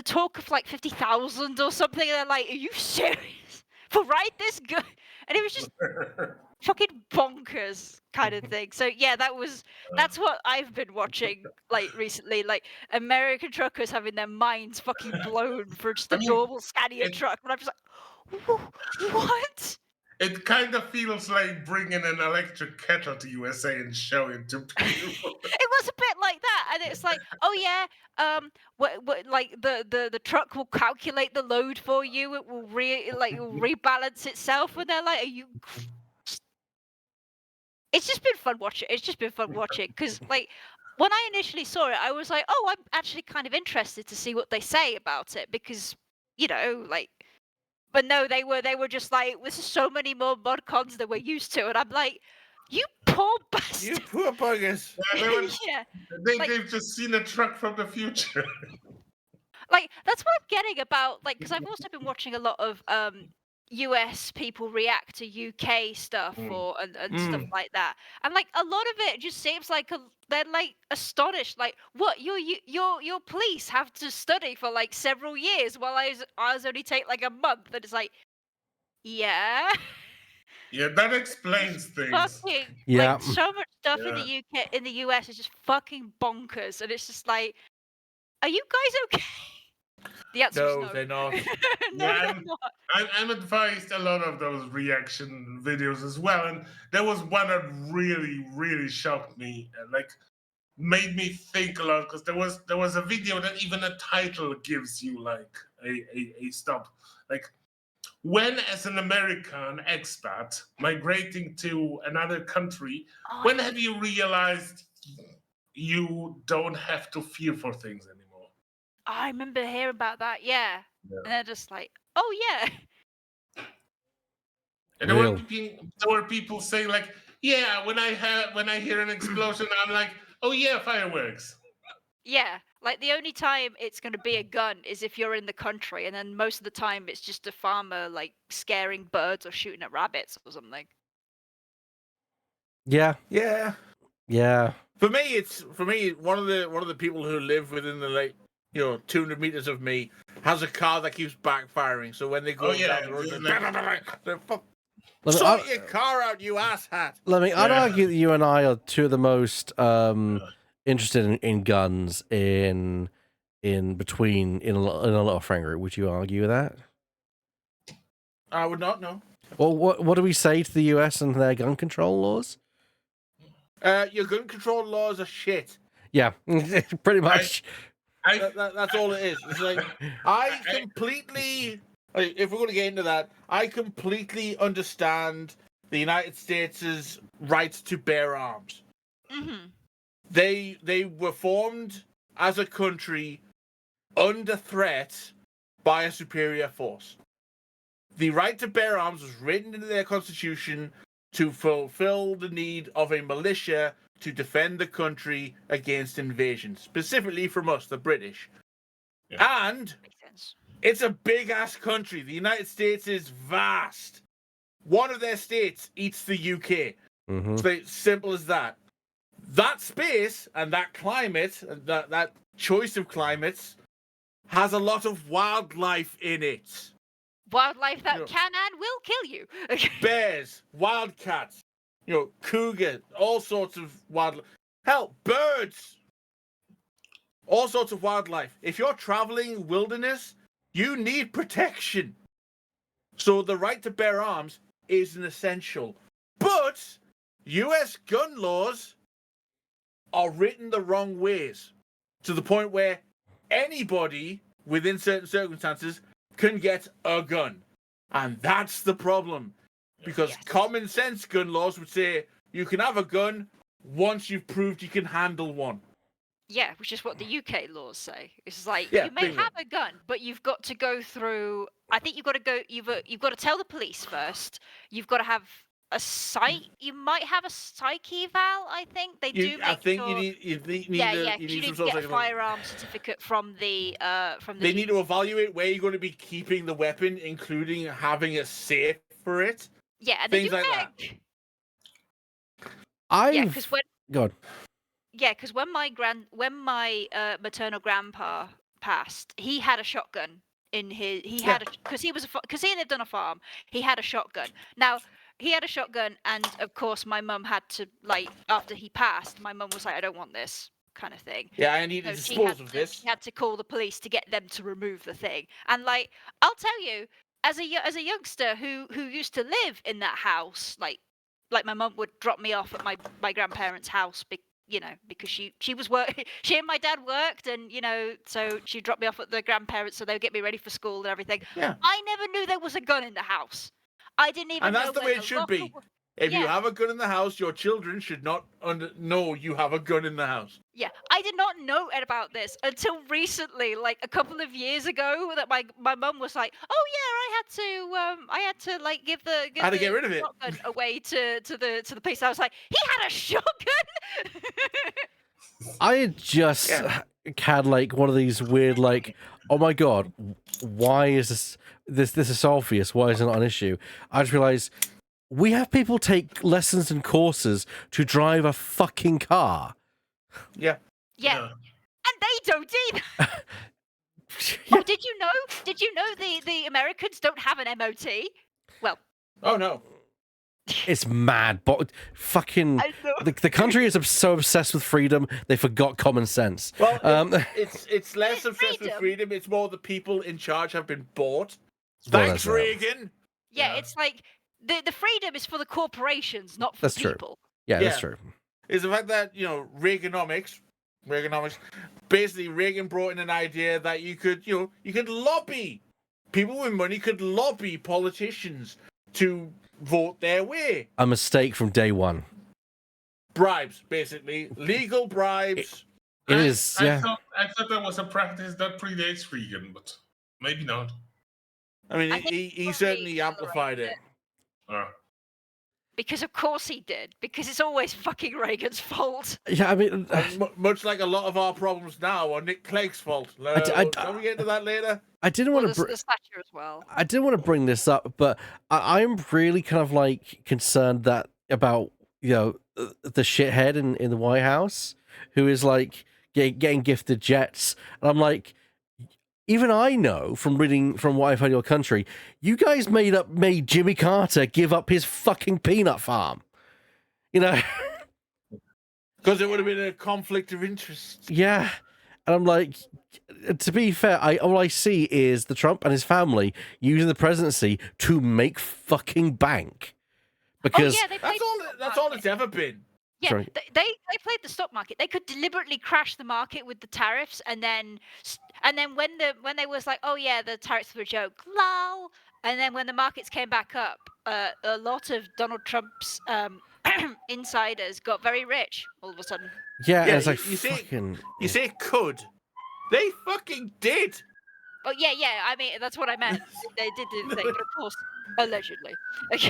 talk of like 50,000 or something. And they're like, are you serious? For ride this good? And it was just fucking bonkers kind of thing. So yeah, that's what I've been watching like recently, like American truckers having their minds fucking blown for just a normal Scania truck, and I'm just like, what? It kind of feels like bringing an electric kettle to USA and showing to people. It was a bit like that, and it's like, oh yeah, like the truck will calculate the load for you. It will rebalance itself, and they're like, are you? It's just been fun watching because like when I initially saw it, I was like, oh, I'm actually kind of interested to see what they say about it because like. But no, they were just like, this is so many more mod cons than we're used to, and I'm like, you poor bastard. You poor buggers. Yeah, They've just seen a truck from the future. Like that's what I'm getting about, like, because I've also been watching a lot of US people react to UK stuff and stuff like that, and like a lot of it just seems like they're like astonished, like what your police have to study for like several years while ours only take like a month, and it's like, yeah. Yeah, that explains things. Fucking, Yeah. like, so much stuff in the UK, in the US is just fucking bonkers, and it's just like, are you guys okay? The answer No, is no. they're not. no, Yeah, they're not. I'm advised a lot of those reaction videos as well, and there was one that really shocked me, like made me think a lot because there was a video that even a title gives you like a stop, like when as an American expat migrating to another country, Oh, when have you realized you don't have to fear for things anymore? I remember hearing about that. Yeah. Yeah. And they're just like, oh yeah. And Real. there were people saying like, yeah, when I hear an explosion, I'm like, oh yeah, fireworks. Yeah, like the only time it's going to be a gun is if you're in the country, and then most of the time it's just a farmer like scaring birds or shooting at rabbits or something. Yeah, Yeah. yeah. For me, one of the people who live within the 200 meters of me has a car that keeps backfiring. So when they go Oh, yeah, down the road, it's they're Let me, sort I, your car out, you asshat. I'd Yeah. argue that you and I are two of the most interested in guns in a little friend group. Would you argue with that? I would not know. Well, what do we say to the US and their gun control laws? Your gun control laws are shit. Yeah, pretty much. That's all it is. It's like I completely. If we're going to get into that, I completely understand the United States' right to bear arms. Mm-hmm. They were formed as a country under threat by a superior force. The right to bear arms was written into their constitution to fulfill the need of a militia to defend the country against invasion, specifically from us, the British. Yeah. And Makes sense. it's a big-ass country. The United States is vast. One of their states eats the UK. Mm-hmm. It's simple as that. That space and that climate, and that choice of climates, has a lot of wildlife in it. Wildlife that Yeah. can and will kill you. Bears, wildcats, cougar, all sorts of wildlife. Hell, birds. All sorts of wildlife. If you're traveling wilderness, you need protection. So the right to bear arms is an essential. But US gun laws are written the wrong ways, to the point where anybody within certain circumstances can get a gun. And that's the problem. Because Yes. common sense gun laws would say you can have a gun once you've proved you can handle one. Yeah, which is what the UK laws say. It's like Yeah, you may bingo. have a gun, but you've got to go through. I think you've got to go. You've got to tell the police first. You've got to have a psych. You might have a psych eval. I think they do. I Make think sure, you need yeah, a, yeah. you 'Cause you need need some to sort get of a firearm certificate from the They need to evaluate where you're going to be keeping the weapon, including having a safe for it. yeah, and they things do like that. that. Yeah, I've because when God. Yeah, because when my maternal grandpa passed, he had a shotgun in his. He had because he was because he lived on a farm. He had a shotgun. Now he had a shotgun, and of course my mum had to after he passed. My mum was like, "I don't want this," kind of thing. Yeah, I need So to she dispose of this. She had to call the police to get them to remove the thing. And I'll tell you, as a youngster who used to live in that house, like my mum would drop me off at my grandparents' house, because she was she and my dad worked, and so she dropped me off at the grandparents so they would get me ready for school and everything. Yeah. I never knew there was a gun in the house. I didn't even And that's know the where way it should be. locker If you Yeah. have a gun in the house, your children should not know you have a gun in the house. Yeah, I did not know about this until recently, like a couple of years ago, that my mum was like, "Oh yeah, I had to like give the I had to get rid of it." shotgun away to the police." I was like, "He had a shotgun." I had just Yeah. had like one of these weird oh my god, why is this is so obvious? Why is it not an issue? I just realized we have people take lessons and courses to drive a fucking car. Yeah. Yeah, and they don't either. Oh, did you know? Did you know the Americans don't have an MOT? Well, Oh no. It's mad, but fucking I know. the country is so obsessed with freedom they forgot common sense. Well, Um, it's less obsessed with freedom. freedom. It's more the people in charge have been bought. Well, Thanks, that's it. Reagan. Yeah, Yeah. it's like the freedom is for the corporations, not for That's the true. people. Yeah, that's Yeah. true. Is the fact that Reaganomics, basically Reagan brought in an idea that you could lobby. People with money could lobby politicians to vote their way. A mistake from day one. Bribes, basically legal bribes. It is, I yeah. thought that was a practice that predates Reagan, but maybe not. I mean, I think he probably certainly amplified it. Uh, Because of course he did. Because it's always fucking Reagan's fault. Yeah, I mean, Much like a lot of our problems now are Nick Clegg's fault. Can we get into that later? I didn't Well, want to. the Thatcher as well. I didn't want to bring this up, but I'm really kind of like concerned that about the shithead in the White House who is like getting gifted jets, and I'm like, even I know from reading from what I've heard of your country, you guys made Jimmy Carter give up his fucking peanut farm, Because it would have been a conflict of interest. Yeah. And I'm like, to be fair, all I see is the Trump and his family using the presidency to make fucking bank. Because Oh yeah, they played That's all it's ever been. Yeah, Sorry. they played the stock market. They could deliberately crash the market with the tariffs, and then when they was like, oh yeah, the tariffs were a joke, lol. And then when the markets came back up, a lot of Donald Trump's insiders got very rich all of a sudden. yeah, Yeah, and it's like you see- fucking You say could. They fucking did. Oh yeah, I mean that's what I meant. They did do the thing, but of course, allegedly.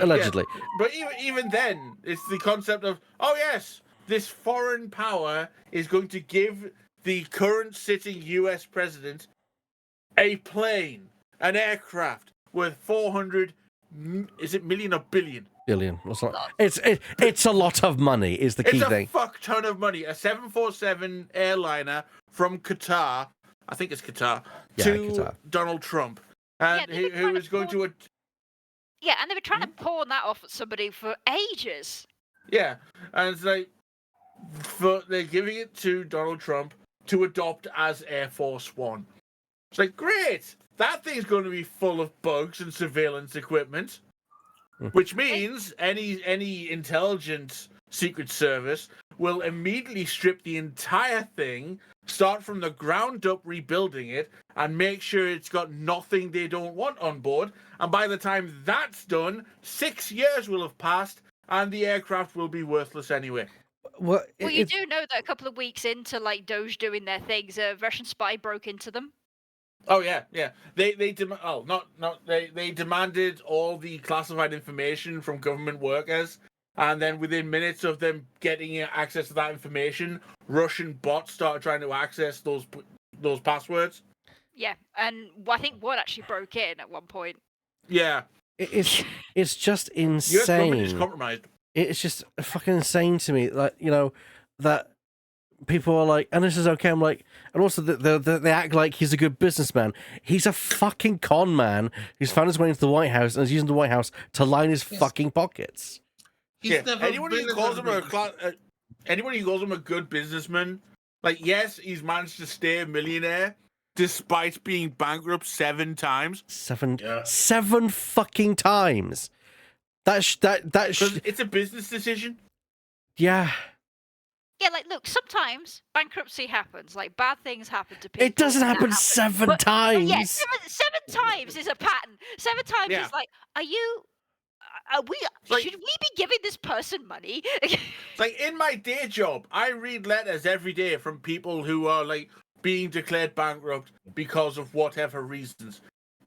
allegedly. But even then, it's the concept of, oh yes, this foreign power is going to give the current sitting US president a plane, an aircraft worth 400, is it million or billion? Billion. It's a lot of money is the key It's a thing. fuck ton of money. A 747 airliner from Qatar, I think it's Qatar, Yeah, to Qatar. Donald Trump. And Yeah, they've been who trying to is going pull- to... Yeah, and they were trying to pawn that off at somebody for ages. Yeah, and it's like they're giving it to Donald Trump to adopt as Air Force One. It's like, great, that thing's going to be full of bugs and surveillance equipment, which means any intelligent secret service will immediately strip the entire thing, start from the ground up rebuilding it, and make sure it's got nothing they don't want on board. And by the time that's done, 6 years will have passed, and the aircraft will be worthless anyway. Well, Well, you do know that a couple of weeks into like Doge doing their things, a Russian spy broke into them. Oh yeah. They demanded all the classified information from government workers, and then within minutes of them getting access to that information, Russian bots started trying to access those passwords. Yeah, and I think one actually broke in at one point. Yeah, it's just US government is insane. compromised. It's just fucking insane to me, like that people are like, and this is okay. I'm like, and also they act like he's a good businessman. He's a fucking con man who's found his way into the White House and is using the White House to line his fucking pockets. he's never Anyone been who calls him a anyone who calls him a good businessman, like, yes, he's managed to stay a millionaire despite being bankrupt 7 times. Yeah. Seven fucking times. Because it's a business decision. Yeah. Yeah, like look, sometimes bankruptcy happens. Like bad things happen to people. It doesn't and that happen happens. 7 But times. yeah, seven times is a pattern. 7 times Yeah. is like, are we? Like- Should we be giving this person money? Like, in my day job, I read letters every day from people who are, like, being declared bankrupt because of whatever reasons.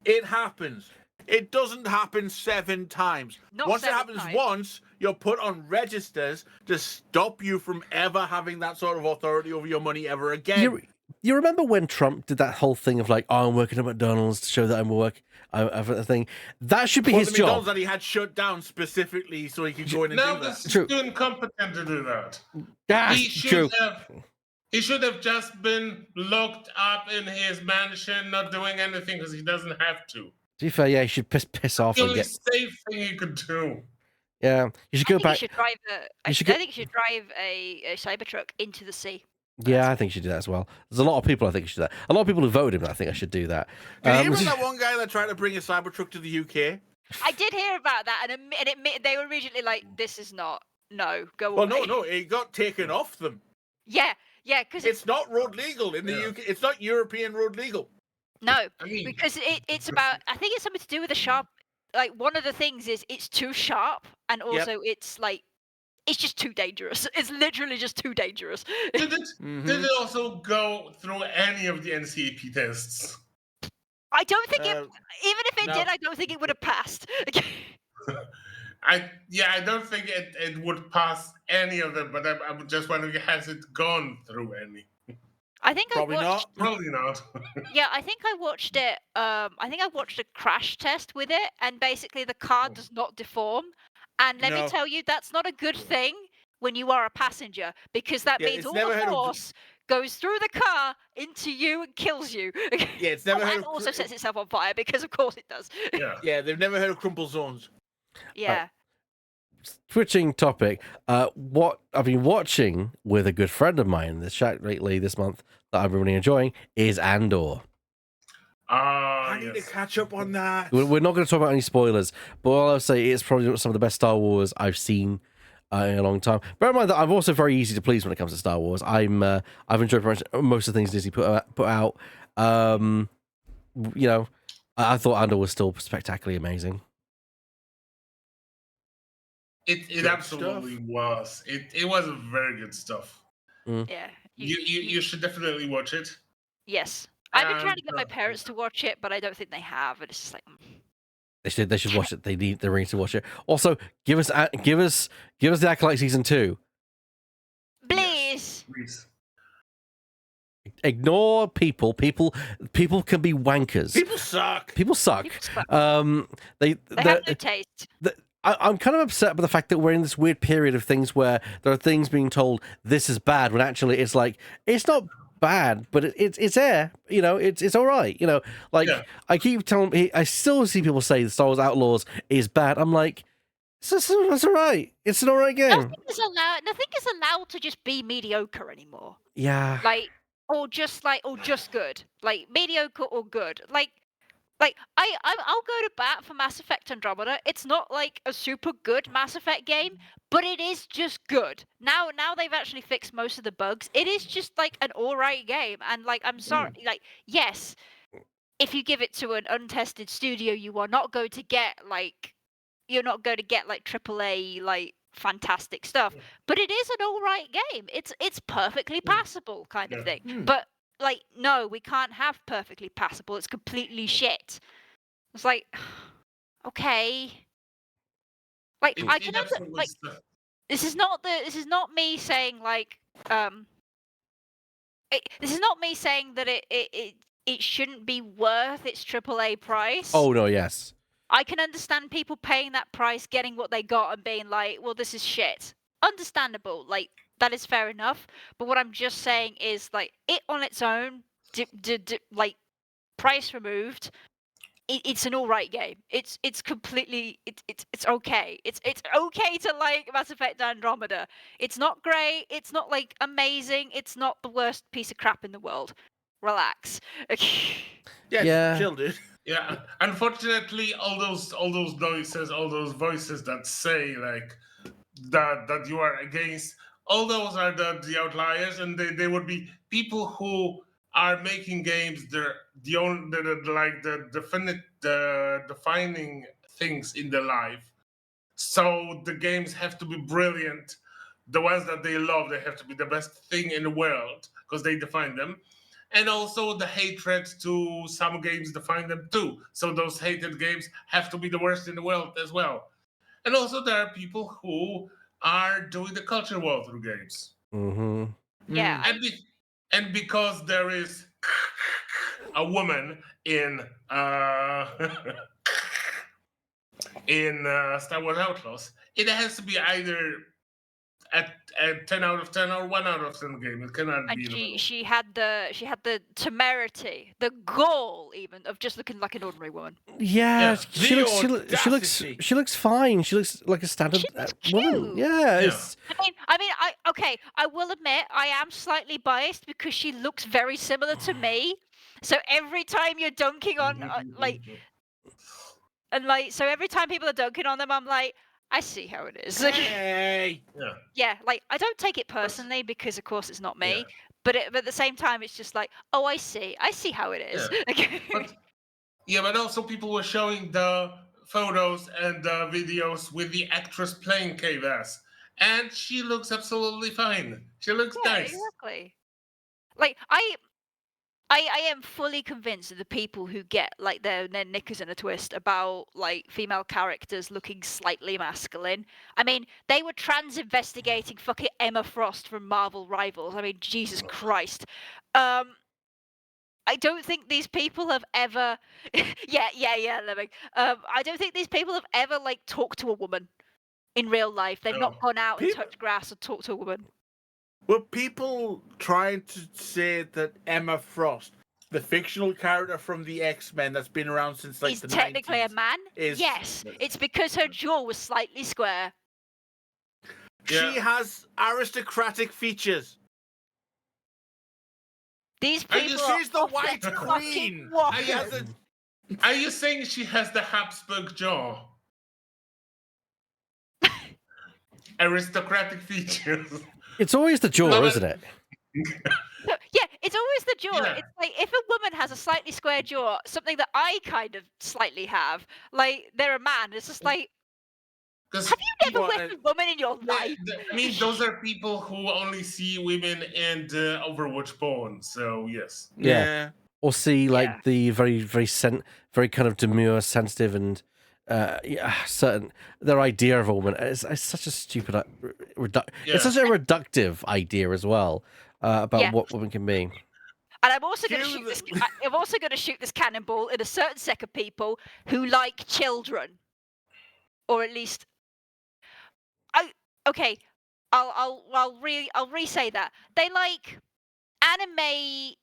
It happens. It doesn't happen 7 times. Not Once it 7 happens times. once, you're put on registers to stop you from ever having that sort of authority over your money ever again. You remember when Trump did that whole thing of like, oh, I'm working at McDonald's to show that I'm a thing. That should be Well, his the McDonald's job. that he had shut down specifically so he could go in and No, do that. he's True. too incompetent to do that. That's He should true. have. He should have just been locked up in his mansion, not doing anything because he doesn't have to. To be fair, yeah, he should piss off The and only get. safe thing he could do. Yeah, you should I go think back. you should drive You should I go. think you should drive a Cybertruck into the sea. Yeah, I think you should do that as well. There's a lot of people I think should do that. A lot of people who voted him. I think I should do that. Did you hear about that one guy that tried to bring a Cybertruck to the UK? I did hear about that, and they were immediately like, "This is not. No, go Well, away." no, it got taken off them. Yeah, because It's not road legal in the Yeah. UK. It's not European road legal. no, I mean, because it's about. I think it's something to do with the sharp. Like one of the things is it's too sharp, and also it's like it's just too dangerous. It's literally just too dangerous. did it also go through any of the NCAP tests? I don't think it. Uh, Even if it no. did, I don't think it would have passed. I don't think it would pass any of them, but I'm just wondering, has it gone through any? I think Probably I watched. not. Probably not. Yeah, I think I watched it. I think I watched a crash test with it, and basically the car does not deform. And let me No. tell you, that's not a good thing when you are a passenger, because that Yeah, means it's all never the had a d- force goes through the car into you and kills you. Yeah, it's never heard and of also sets itself on fire, because of course it does. Yeah. Yeah, they've never heard of crumple zones. Yeah. Switching topic, what I've been watching with a good friend of mine in the chat lately this month that I'm really enjoying is Andor. I need Yes. to catch up on that. We're not going to talk about any spoilers, but all I'll say it's probably some of the best Star Wars I've seen in a long time. Bear in mind that I'm also very easy to please when it comes to Star Wars. I've enjoyed pretty much most of the things Disney put out. You know, I thought Andor was still spectacularly amazing. It Good absolutely was. It was very good stuff. Yeah. You should definitely watch it. Yes. I've been trying And, to get my parents to watch it, but I don't think they have, and it's just like. They should watch it. They need to watch it. Also, give us the Acolyte season 2. Please. Please. Ignore people. People can be wankers. People suck. People suck. People suck. They have no taste. I'm kind of upset by the fact that we're in this weird period of things where there are things being told this is bad when actually it's like it's not bad, but it's there. You know, it's all right. You know, like Yeah. I keep telling, I still see people say the Star Wars Outlaws is bad. I'm like, it's all right. It's an all right game. Nothing is allowed to just be mediocre anymore. Yeah. Like or just good. Like mediocre or good. Like I'll go to bat for Mass Effect Andromeda. It's not like a super good Mass Effect game, but it is just good. Now they've actually fixed most of the bugs. It is just like an alright game. And like I'm sorry, like yes, if you give it to an untested studio, you are not going to get like AAA like fantastic stuff. But it is an alright game. It's perfectly passable kind of thing. But like no, we can't have perfectly passable. It's completely shit. It's like okay. Like I can like this is not me saying like this is not me saying that it shouldn't be worth its AAA price. Oh no, yes. I can understand people paying that price, getting what they got, and being like, "Well, this is shit." Understandable, like that is fair enough. But what I'm just saying is, like, it on its own, like, price removed, it's an all right game. It's completely it's okay. It's okay to like Mass Effect Andromeda. It's not great. It's not like amazing. It's not the worst piece of crap in the world. Relax. Yeah. Chill, dude. Yeah, unfortunately, all those noises, all those voices that say like that you are against, all those are the outliers, and they would be people who are making games. They're the defining things in their life. So the games have to be brilliant. The ones that they love, they have to be the best thing in the world because they define them. And also the hatred to some games define them too. So those hated games have to be the worst in the world as well. And also there are people who are doing the culture war through games. Mm-hmm. Yeah. And because there is a woman in Star Wars Outlaws, it has to be either a 10 out of 10 or 1 out of 10 game. It cannot And be in the middle. she had the temerity, the gall even of just looking like an ordinary woman. Yeah, Yeah. she The looks. audacity. She looks fine. She looks like a standard She looks woman. cute. Yeah, it's, I will admit I am slightly biased because she looks very similar to me. So every time you're dunking on so every time people are dunking on them, I'm like, I see how it is. Hey. Yeah. Yeah, like I don't take it personally because of course it's not me. Yeah. But at the same time, it's just like, oh, I see how it is. But yeah, but also people were showing the photos and the videos with the actress playing K-Bass, and she looks absolutely fine. She looks Yeah, nice. exactly. Like I am fully convinced of the people who get like their knickers in a twist about like female characters looking slightly masculine. I mean, they were trans investigating fucking Emma Frost from Marvel Rivals. I mean, Jesus Christ. I don't think these people have ever yeah, Lemming. I don't think these people have ever like talked to a woman in real life. They've not No. gone out and People- touched grass or talked to a woman. Were people trying to say that Emma Frost, the fictional character from the X-Men that's been around since like Is the technically 90s, a man? is- Yes. It's because her jaw was slightly square. she Yeah. has aristocratic features. These Are you people are She's the off their White fucking Queen. rocker. She has a- Are you saying she has the Habsburg jaw? Aristocratic features. it's always the jaw, No, but- isn't it? Yeah, it's always the jaw. Yeah. It's like if a woman has a slightly square jaw, something that I kind of slightly have, like they're a man. It's just like, Because have you never Well, met a woman in your life? I mean, those are people who only see women in Overwatch porn. So yes. Yeah. Or see like Yeah. the very very kind of demure, sensitive, and certain their idea of a woman is such a stupid Yeah. it's such a reductive idea as well about Yeah. what women can be. And I'm also going to Cue shoot this. the- I'm also going to shoot this cannonball at a certain set of people who like children, or at least, okay. I'll re-say that they like anime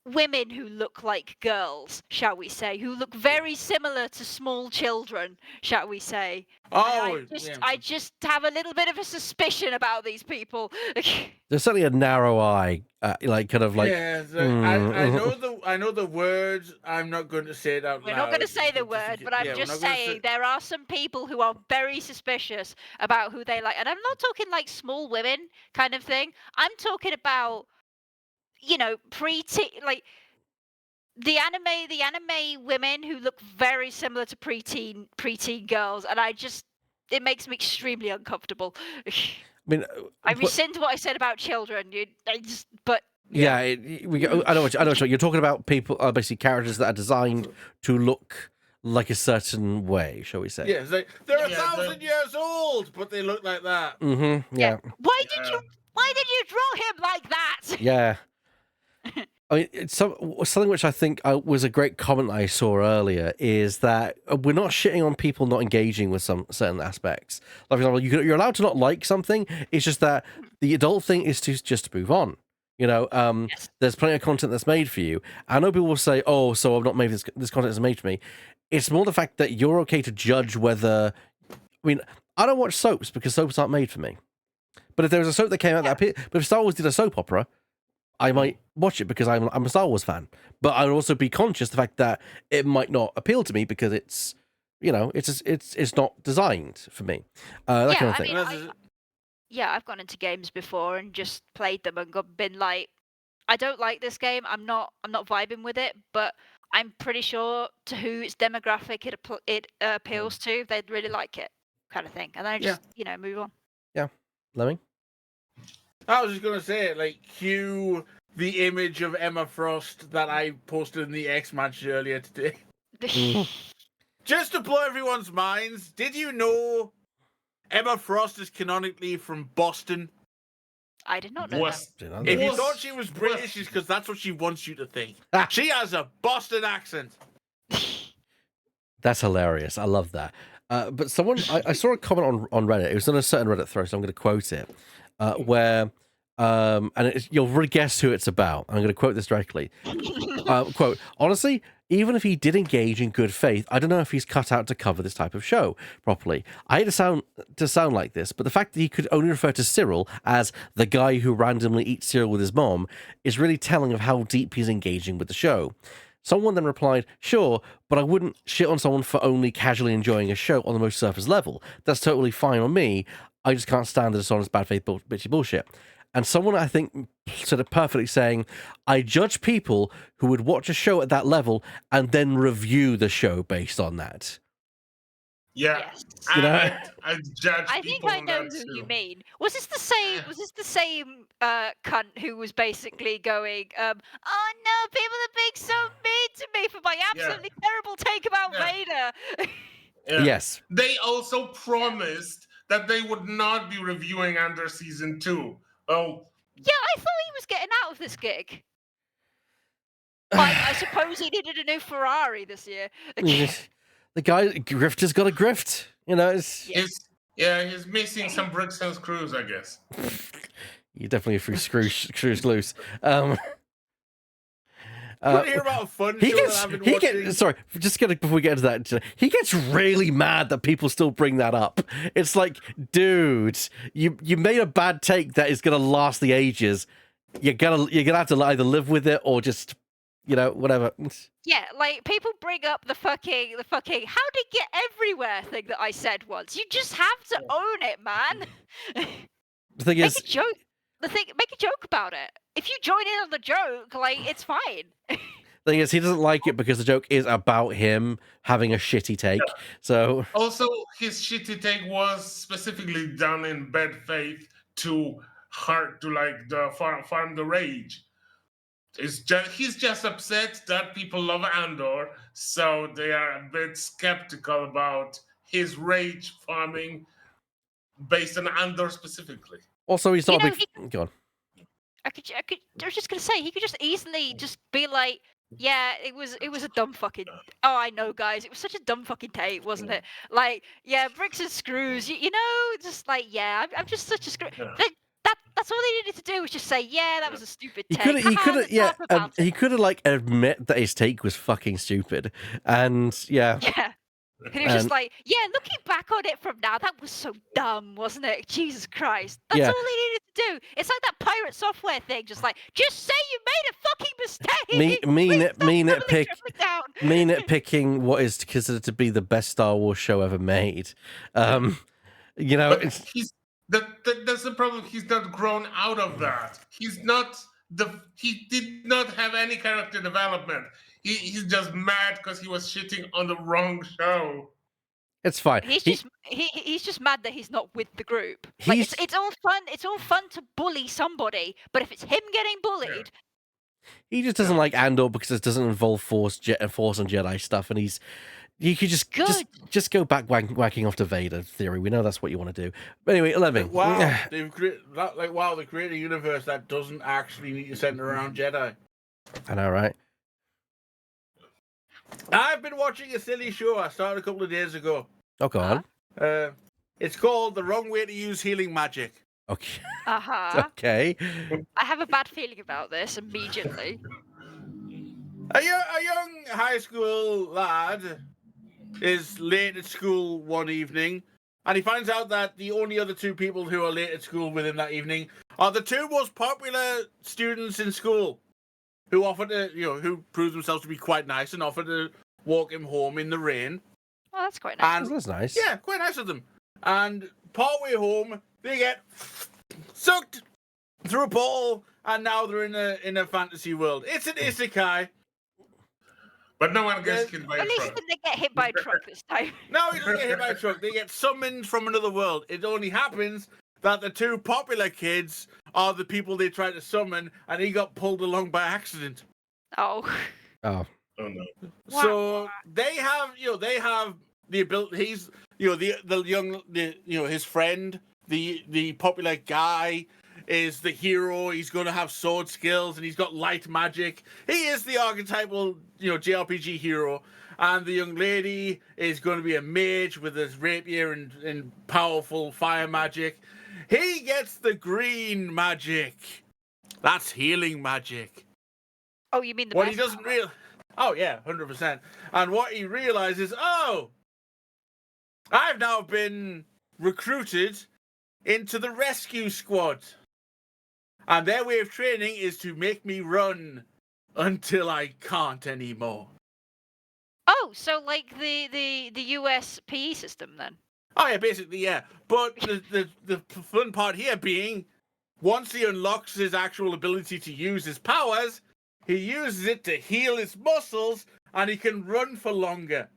women who look like girls, shall we say, who look very similar to small children, shall we say. Oh, And yeah. I just have a little bit of a suspicion about these people. There's certainly a narrow eye, like kind of like yeah, so mm, I know the words. I'm not going to say it out We're loud. not going to say the Just in word, case- but I'm yeah, we're just not gonna saying there are some people who are very suspicious about who they like. And I'm not talking like small women kind of thing. I'm talking about, you know, like the anime women who look very similar to preteen girls, and it makes me extremely uncomfortable. I mean, I but- rescind what I said about children. But yeah, I know what you're talking about. People are basically characters that are designed to look like a certain way, shall we say? Yeah, it's like they're Yeah, 1,000 years old, but they look like that. Mm-hmm. Yeah. why Yeah. did you draw him like that? Yeah. I mean, it's something which I think was a great comment I saw earlier is that we're not shitting on people not engaging with some certain aspects. Like, for example, you're allowed to not like something. It's just that the adult thing is to just move on. You know, Yes. there's plenty of content that's made for you. I know people will say, "Oh, so I'm not made this content is made for me." It's more the fact that you're okay to judge whether. I mean, I don't watch soaps because soaps aren't made for me. But if there was a soap that came out that appeared, but if Star Wars did a soap opera, I might watch it because I'm a Star Wars fan. But I'd also be conscious of the fact that it might not appeal to me because it's, you know, it's not designed for me. That kind of thing. I've gone into games before and just played them and been like, I don't like this game. I'm not vibing with it, but I'm pretty sure to whose demographic it appeals to, they'd really like it, kind of thing. And then I just move on. Lemming? I was just going to say, like, cue the image of Emma Frost that I posted in the X match earlier today. Mm. Just to blow everyone's minds, did you know Emma Frost is canonically from Boston? I did not know Was If you Was- thought she was British, it's because that's what she wants you to think. Ah. She has a Boston accent. that. That's hilarious. I love that. But someone, I saw a comment on Reddit. It was on a certain Reddit thread, so I'm going to quote it. where you'll really guess who it's about. I'm going to quote this directly. Quote, honestly, even if he did engage in good faith, I don't know if he's cut out to cover this type of show properly. I hate to sound like this, but the fact that he could only refer to Cyril as the guy who randomly eats cereal with his mom is really telling of how deep he's engaging with the show. Someone then replied, sure, but I wouldn't shit on someone for only casually enjoying a show on the most surface level. That's totally fine on me. I just can't stand the dishonest bad faith bitchy bullshit. And someone, I think, said it perfectly, saying, I judge people who would watch a show at that level and then review the show based on that. Yeah, Yes. You know? I judge I think people I on know that who too. you mean. Was this the same cunt who was basically going, oh no, people are being so mean to me for my absolutely terrible take about Yeah. Vader. Yeah. Yes. They also promised that they would not be reviewing under season 2. Oh, Yeah, I thought he was getting out of this gig. I suppose he needed a new Ferrari this year. The guy, grifter's got a grift. You know, it's... he's missing some bricks and screws, I guess. You definitely threw screws loose. Couldn't hear about a fun show that I've been watching. Sorry, before we get into that, he gets really mad that people still bring that up. It's like, dude, you made a bad take that is gonna last the ages. You're gonna have to either live with it or just, whatever. Yeah, like people bring up the fucking how did it get everywhere thing that I said once. You just have to own it, man. The thing is, make a joke about it. If you join in on the joke, like, it's fine. The thing is, he doesn't like it because the joke is about him having a shitty take. Yeah. So Also, his shitty take was specifically done in bad faith to farm the rage. He's just upset that people love Andor, so they are a bit skeptical about his rage farming based on Andor specifically. also, he's not a big. Go on. I was just gonna say he could just easily just be like, yeah, it was a dumb fucking. Oh, I know, guys, it was such a dumb fucking take, wasn't it? Like, yeah, bricks and screws. You know, just like, yeah, I'm just such a screw. Yeah. That's all they needed to do was just say, yeah, that was a stupid He take. could have, Let's laugh about it. he could have like admit that his take was fucking stupid, and yeah. Yeah. And he was just like, yeah, looking back on it from now, that was so dumb, wasn't it? Jesus Christ. That's Yeah. all he needed to do. It's like that pirate software thing, just like, just say you made a fucking mistake. Me nitpicking what is considered to be the best Star Wars show ever made. But It's, that's the problem. He's not grown out of that. He did not have any character development. He's just mad because he was shitting on the wrong show. it's fine. He's just mad that he's not with the group. Like, it's all fun. It's all fun to bully somebody, but if it's him getting bullied, He just doesn't like Andor because it doesn't involve Force and Jedi stuff, and you could just go back whacking off to Vader theory. We know that's what you want to do. But anyway, 11. Wow, they've created they create a universe that doesn't actually need to center around Jedi. I know, right? I've been watching a silly show I started a couple of days ago. Oh, go on. It's called The Wrong Way to Use Healing Magic. Okay. I Okay. have a bad feeling about this immediately. A young high school lad is late at school one evening, and he finds out that the only other two people who are late at school with him that evening are the two most popular students in school, who offer to, who prove themselves to be quite nice and offer to walk him home in the rain. Oh, that's quite nice. That's nice. Yeah, quite nice of them. And partway home, they get sucked through a portal, and now they're in a fantasy world. It's an isekai. But no one gets hit by a At least truck. they get hit by a truck this time. No, he doesn't get hit by a truck. They get summoned from another world. It only happens that the two popular kids are the people they try to summon, and he got pulled along by accident. Oh. Oh. Oh no. So they have the ability. He's, his friend, the popular guy is the hero. He's going to have sword skills, and he's got light magic. He is the archetypal, JRPG hero. And the young lady is going to be a mage with his rapier and powerful fire magic. He gets the green magic. That's healing magic. Oh, you mean the What best he doesn't power? real. Oh yeah, 100%. And what he realizes, I've now been recruited into the rescue squad, and their way of training is to make me run until I can't anymore. Oh, so like the US PE system then? Oh yeah, basically yeah. But the fun part here being, once he unlocks his actual ability to use his powers, he uses it to heal his muscles, and he can run for longer.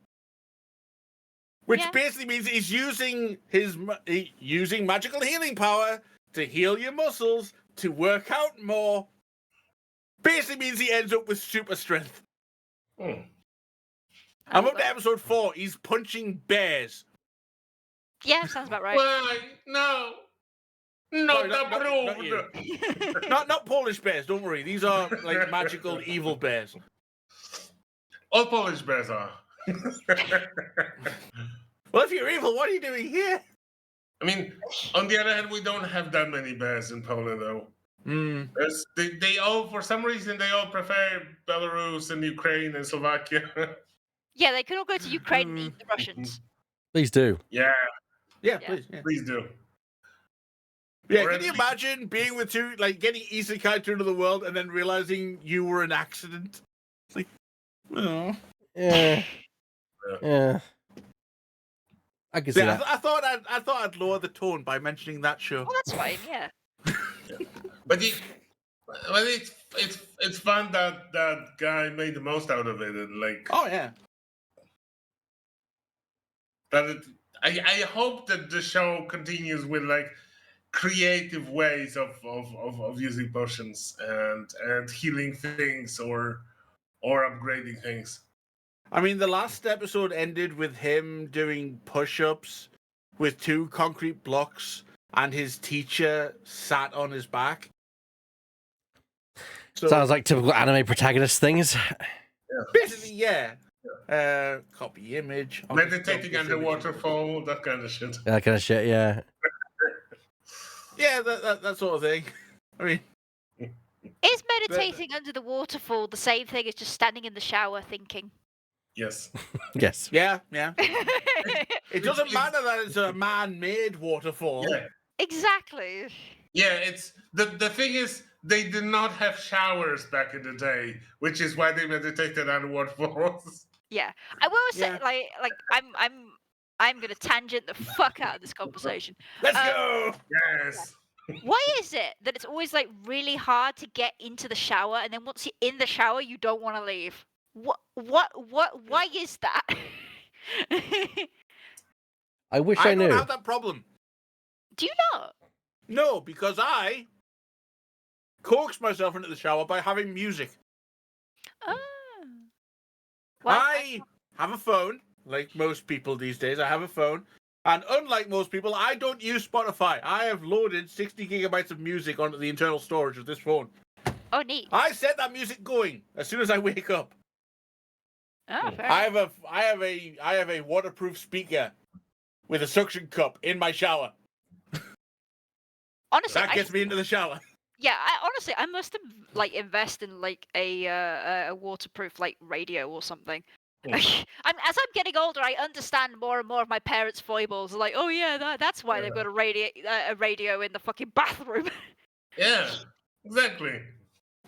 Which Yeah. basically means he's using using magical healing power to heal your muscles, to work out more. Basically means he ends up with super strength. Hmm. I'm Oh, up to well. episode 4. He's punching bears. Yeah, sounds about right. Why? No. Not Sorry, not approved. you. Not Polish bears. Don't worry. These are like magical evil bears. All Polish bears are. Well, if you're evil, what are you doing here? I mean, on the other hand, we don't have that many bears in Poland, though. They all, for some reason, they all prefer Belarus and Ukraine and Slovakia. Yeah, they could all go to Ukraine and eat the Russians. Please do. Yeah, Yeah, Yeah. please. Yeah. please do. Yeah, Or can at you least- imagine being with two, like getting isekai to another world and then realizing you were an accident? It's like, oh. Yeah. Yeah. I can see Yeah, that. I thought I'd lower the tone by mentioning that show. Oh, that's fine. Yeah. But it's fun that that guy made the most out of it, and like Oh yeah. that. I hope that the show continues with like creative ways of using potions and healing things or upgrading things. I mean, the last episode ended with him doing push-ups with 2 concrete blocks, and his teacher sat on his back. So Sounds like typical anime protagonist things. basically, yeah. Copy image. I'll just Meditating copy this under image. waterfall, that kind of shit. That kind of shit, yeah. Yeah, that sort of thing. I mean, Is meditating under the waterfall the same thing as just standing in the shower thinking? Yes. Yes. yeah. It It's- doesn't it's- matter that it's a man-made waterfall. Yeah. Exactly. Yeah, it's the thing is they did not have showers back in the day, which is why they meditated under waterfalls. Yeah, I will say, Yeah. like I'm gonna tangent the fuck out of this conversation. Let's Um, go. Yes. Why is it that it's always like really hard to get into the shower, and then once you're in the shower, you don't want to leave? What? Why is that? I wish I I knew. don't have that problem. Do you not? No, because I coax myself into the shower by having music. Oh. Well, I have a phone, like most people these days. I have a phone. And unlike most people, I don't use Spotify. I have loaded 60 gigabytes of music onto the internal storage of this phone. Oh, neat. I set that music going as soon as I wake up. Oh, fair I enough. have a waterproof speaker with a suction cup in my shower. Honestly, That gets me into the shower. yeah. I must like invest in like a waterproof like radio or something. Mm. As I'm getting older, I understand more and more of my parents' foibles. Like, oh yeah, that's why they've got a radio in the fucking bathroom. Yeah. Exactly.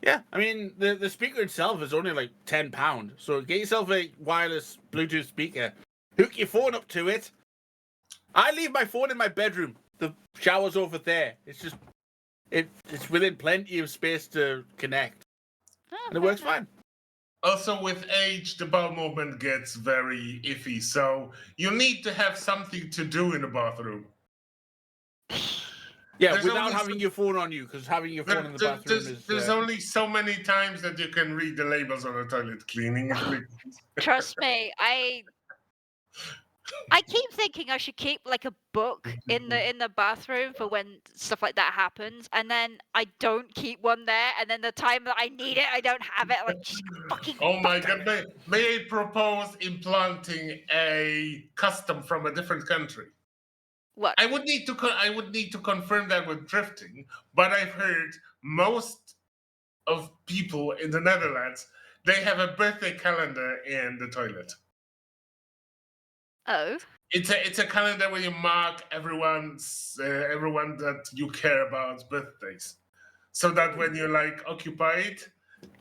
Yeah, I mean the speaker itself is only like £10. So get yourself a wireless Bluetooth speaker, hook your phone up to it. I leave my phone in my bedroom. The shower's over there. It's just it's within plenty of space to connect, Oh, and it fair works enough. fine. Also, with age, the bowel movement gets very iffy, so you need to have something to do in the bathroom. Yeah, There's without only having your phone on you, because having your phone in the bathroom is. There's only so many times that you can read the labels on a toilet cleaning. Trust me, I keep thinking I should keep like a book in the bathroom for when stuff like that happens, and then I don't keep one there, and then the time that I need it, I don't have it. Like, just fucking. Oh my fucker. god, may I propose implanting a custom from a different country? What? I would need to confirm that with drifting, but I've heard most of people in the Netherlands, they have a birthday calendar in the toilet. Oh. It's a calendar where you mark everyone that you care about's birthdays, so that when you're like occupied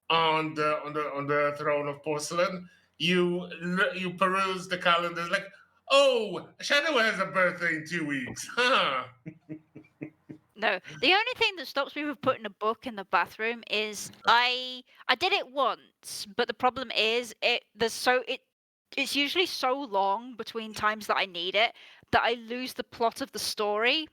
on the throne of porcelain, you peruse the calendar like, oh, Shadow has a birthday in 2 weeks, huh? No, the only thing that stops me from putting a book in the bathroom is I did it once, but the problem is it's usually so long between times that I need it that I lose the plot of the story.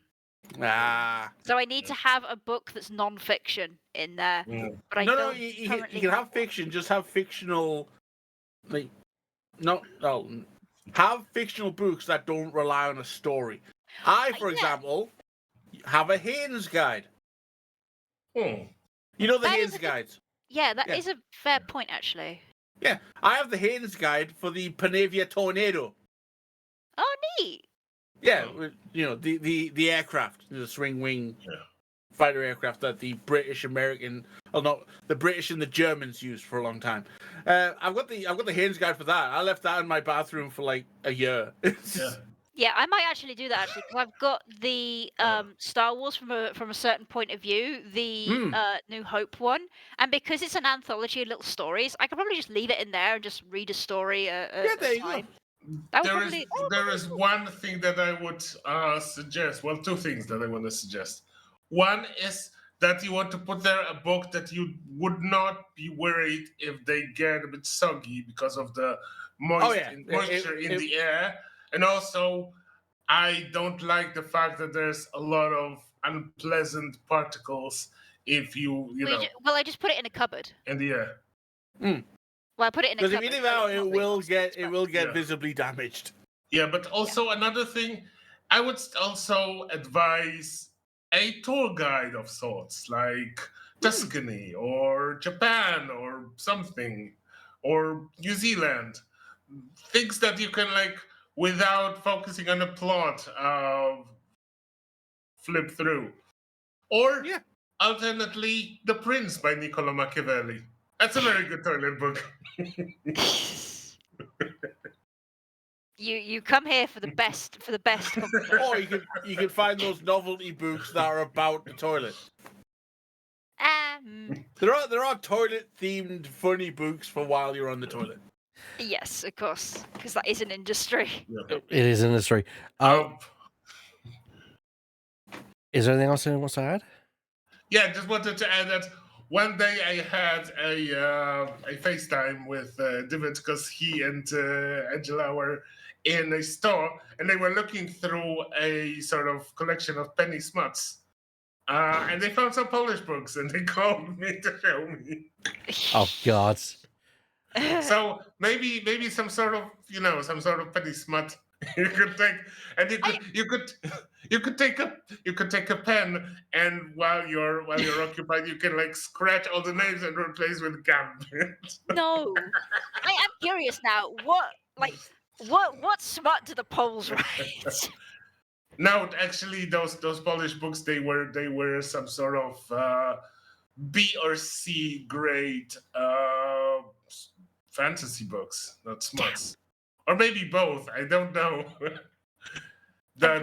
Ah. So I need to have a book that's non-fiction in there. Mm. But I No, don't you currently can have one. fiction. Just have fictional, like, no, have fictional books that don't rely on a story. I, for Yeah. example, have a Haynes guide. Hmm. You know the That is Haynes a good- guides. Yeah, that Yeah. is a fair point actually. Yeah, I have the Haynes guide for the Panavia Tornado. Oh, neat. Yeah, Oh. with, you know the aircraft, the swing wing Yeah. fighter aircraft that the British, American, not the British and the Germans used for a long time. I've got the Haynes guide for that. I left that in my bathroom for like a year. Yeah. Yeah, I might actually do that actually because I've got the Star Wars from a certain point of view, the New Hope one, and because it's an anthology of little stories, I could probably just leave it in there and just read a story at Yeah, there a you go. time. That would There probably. is one thing that I would suggest. Well, two things that I want to suggest. One is that you want to put there a book that you would not be worried if they get a bit soggy because of the moisture in the air. And also, I don't like the fact that there's a lot of unpleasant particles if you know Well, I just put it in a cupboard. in the air. Well, I put it in a Because cupboard. if you leave so it out, it's it not really will possible to get visibly damaged. Yeah, but also another thing, I would also advise a tour guide of sorts, like Tuscany or Japan or something, or New Zealand. Things that you can like without focusing on the plot, flip through. Or Yeah. alternately, The Prince by Niccolo Machiavelli. That's a very good toilet book. You come here for the best of the Or you can find those novelty books that are about the toilet. There are toilet themed funny books for while you're on the toilet. Yes, of course, because that is an industry. It is industry. Is there anything else anyone wants to add? Yeah, just wanted to add that one day I had a FaceTime with David because he and Angela were in a store and they were looking through a sort of collection of penny smuts. And they found some Polish books and they called me to show me. Oh God. So maybe some sort of penny smut you could take, and you could take a pen, and while you're occupied, you can like scratch all the names and replace with Gambit. No, I am curious now. What smut do the Poles write? No, actually, those Polish books they were some sort of B or C grade fantasy books, not smuts, or maybe both. I don't know. The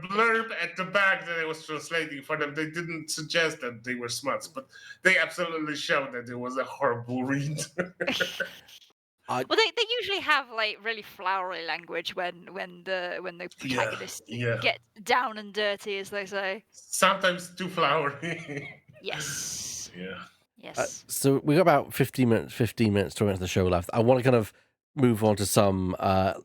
blurb at the back that I was translating for them, they didn't suggest that they were smuts, but they absolutely showed that it was a horrible read. Well, they usually have like really flowery language when the protagonists get down and dirty, as they say. Sometimes too flowery. Yes. Yeah. Yes. So we got about 15 minutes to the show left. I want to kind of move on to some a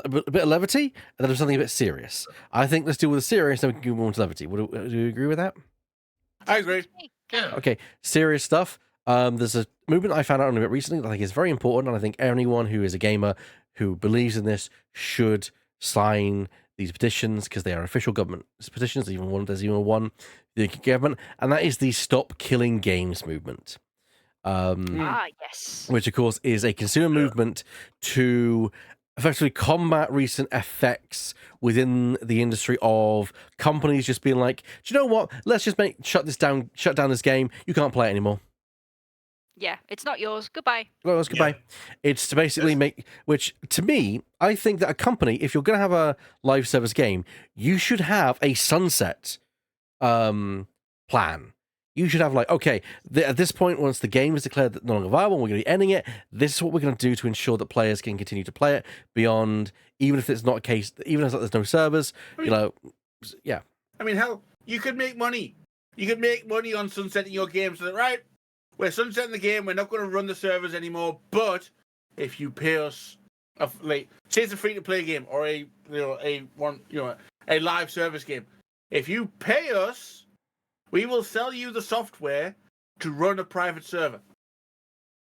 bit of levity and then something a bit serious. I think let's deal with the serious, then we can move on to levity. Do you agree with that? I agree. Yeah. Okay, serious stuff. There's a movement I found out on a bit recently that I think is very important, and I think anyone who is a gamer who believes in this should sign these petitions because they are official government petitions. There's even one the government, and that is the Stop Killing Games movement. Yes. Which of course is a consumer movement to effectively combat recent effects within the industry of companies just being like, do you know what? Let's just shut down this game. You can't play it anymore. Yeah, it's not yours. Goodbye. Well, that's goodbye. Yeah. It's to basically Yes. which to me, I think that a company, if you're going to have a live service game, you should have a sunset plan. You should have like, okay, at this point, once the game is declared no longer viable, we're going to be ending it. This is what we're going to do to ensure that players can continue to play it beyond, even if it's not a case, even if there's no servers, yeah. I mean, hell, you could make money. You could make money on sunsetting your game. So that, right, we're sunsetting the game. We're not going to run the servers anymore. But if you pay us, say it's a free-to-play game or a live service game, if you pay us, we will sell you the software to run a private server.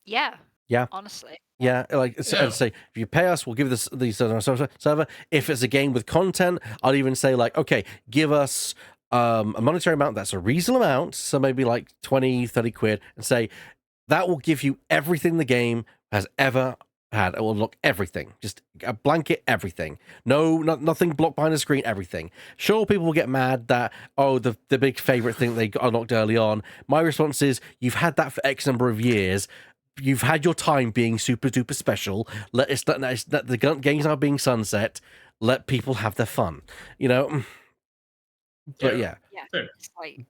Yeah. Yeah. Honestly. Yeah, like I'd say, if you pay us, we'll give this the server. If it's a game with content, I'd even say like, okay, give us a monetary amount that's a reasonable amount, so maybe like 20, 30 quid, and say that will give you everything the game has ever had. It will unlock everything, just a blanket everything. Nothing blocked behind the screen, everything. Sure, people will get mad that, oh, the big favorite thing they got unlocked early on. My response is, you've had that for X number of years. You've had your time being super duper special. Let the games are being sunset. Let people have their fun, But yeah, It's like,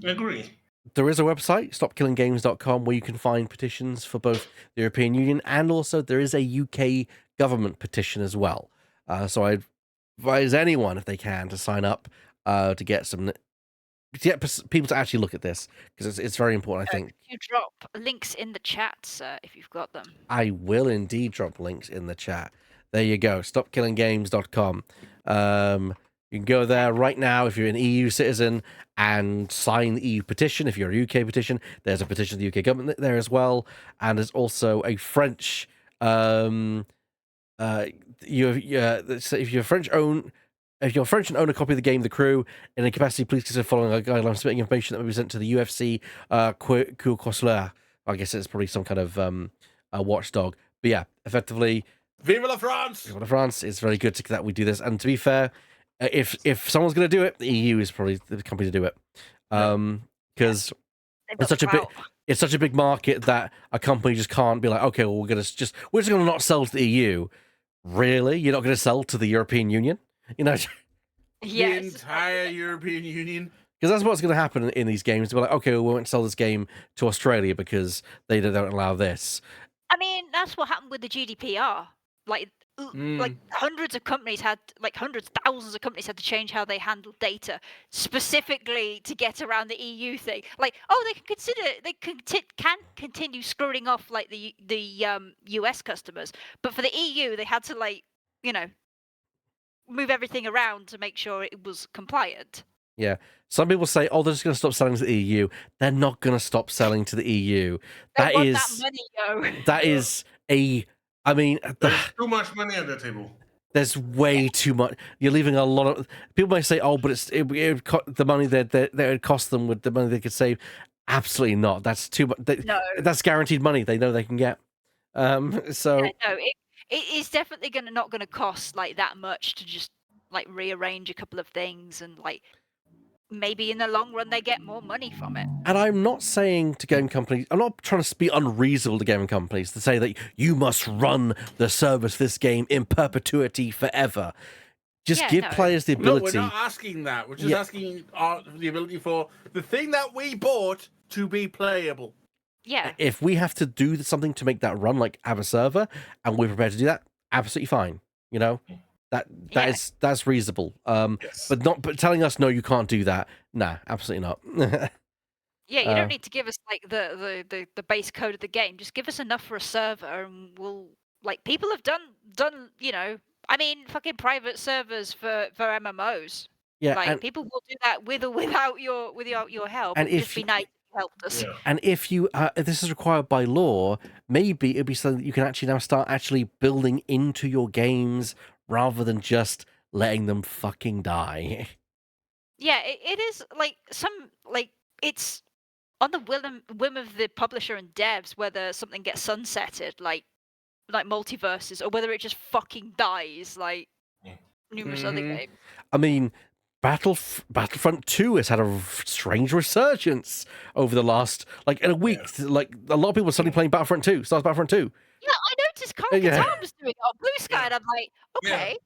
Agree. there is a website, stopkillinggames.com, where you can find petitions for both the European Union and also there is a UK government petition as well. So I advise anyone, if they can, to sign up to get people to actually look at this, because it's very important, I think. you drop links in the chat if you've got them. I will indeed drop links in the chat. There you go, stopkillinggames.com. You can go there right now if you're an EU citizen and sign the EU petition. If you're a UK petition, there's a petition to the UK government there as well. And there's also a French, so if you're French and own a copy of the game The Crew, in a capacity, please consider following a guideline submitting information that may be sent to the UFC Cour Consular. I guess it's probably some kind of a watchdog. But yeah, effectively, Vive la France! Vive la France. It's very good that we do this. And to be fair, if someone's going to do it, the EU is probably the company to do it, because it's such a big market that a company just can't be like, okay, well, we're just going to not sell to the EU. Really, you're not going to sell to the European Union? Yes. The entire European Union. Because that's what's going to happen in these games. They'll be like, okay, we won't sell this game to Australia because they don't allow this. I mean, that's what happened with the GDPR. Like hundreds of companies thousands of companies had to change how they handle data specifically to get around the EU thing. Like, oh, they can continue screwing off like the US customers, but for the EU, they had to move everything around to make sure it was compliant. Yeah. Some people say, oh, they're just going to stop selling to the EU. They're not going to stop selling to the EU. That money, yo. That is There's too much money on the table. There's way too much. You're leaving a lot of people may say, oh, but the money that it would cost them with the money they could save. Absolutely not. That's too much. No. That's guaranteed money they know they can get. So it is definitely not going to cost like that much to just like rearrange a couple of things, and like maybe in the long run they get more money from it. And I'm not saying to game companies, I'm not trying to be unreasonable to gaming companies to say that you must run the service for this game in perpetuity forever. Just give players the ability. No, we're not asking that. We're just asking the ability for the thing that we bought to be playable. Yeah. If we have to do something to make that run, like have a server, and we're prepared to do that, absolutely fine. That's reasonable. Yes. But telling us no, you can't do that. Nah, absolutely not. Yeah, you don't need to give us like the base code of the game. Just give us enough for a server, and we'll people have done I mean, fucking private servers for MMOs. Yeah, people will do that with or without your help. And if be nice, helped us. Yeah. And if this is required by law, maybe it'd be something that you can actually now start actually building into your games rather than just letting them fucking die. Yeah, it is it's on the whim of the publisher and devs whether something gets sunsetted. Like like multiverses, or whether it just fucking dies like numerous other Mhm. games. I mean, Battlefront 2 has had a strange resurgence over the last, like, in a week. Yeah. Like, a lot of people are suddenly playing Battlefront 2, Stars Battlefront 2. Yeah, I noticed Carl Yeah. Catan was doing it on Blue Sky, and I'm like, okay.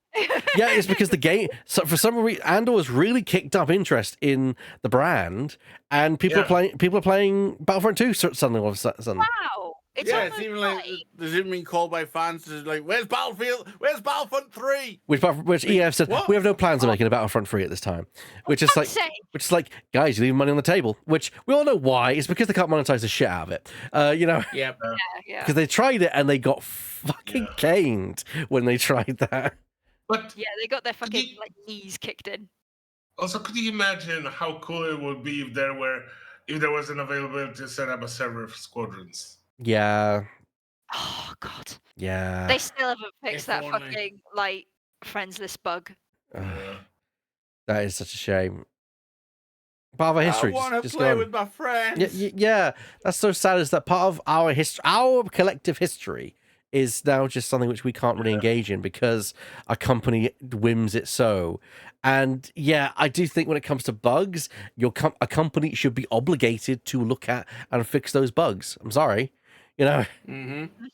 Yeah, it's because the game, so for some reason, Andor has really kicked up interest in the brand, and people are playing Battlefront 2 suddenly all of a sudden. Wow. It's yeah, almost it's even like there's even been called by fans as like, "Where's Battlefield? Where's Battlefront 3?" Which EF said, What? we have no plans of making a Battlefront 3 at this time. Which is like, guys, you're leaving money on the table. Which we all know why. It's because they can't monetize the shit out of it. You know, Yep. yeah. because they tried it and they got fucking caned when they tried that. But Yeah, they got their fucking like knees kicked in. also, could you imagine how cool it would be if there was an availability to set up a server for Squadrons? Yeah, Oh god. yeah. They still haven't fixed If that only. fucking like friends list bug. Yeah. That is such a shame. Part of our history. I want to just play gone. with my friends. Yeah, that's so sad. Is that part of our history, our collective history, is now just something which we can't really engage in because a company whims it so. And yeah, I do think when it comes to bugs, a company should be obligated to look at and fix those bugs. I'm sorry, you know. Mm-hmm.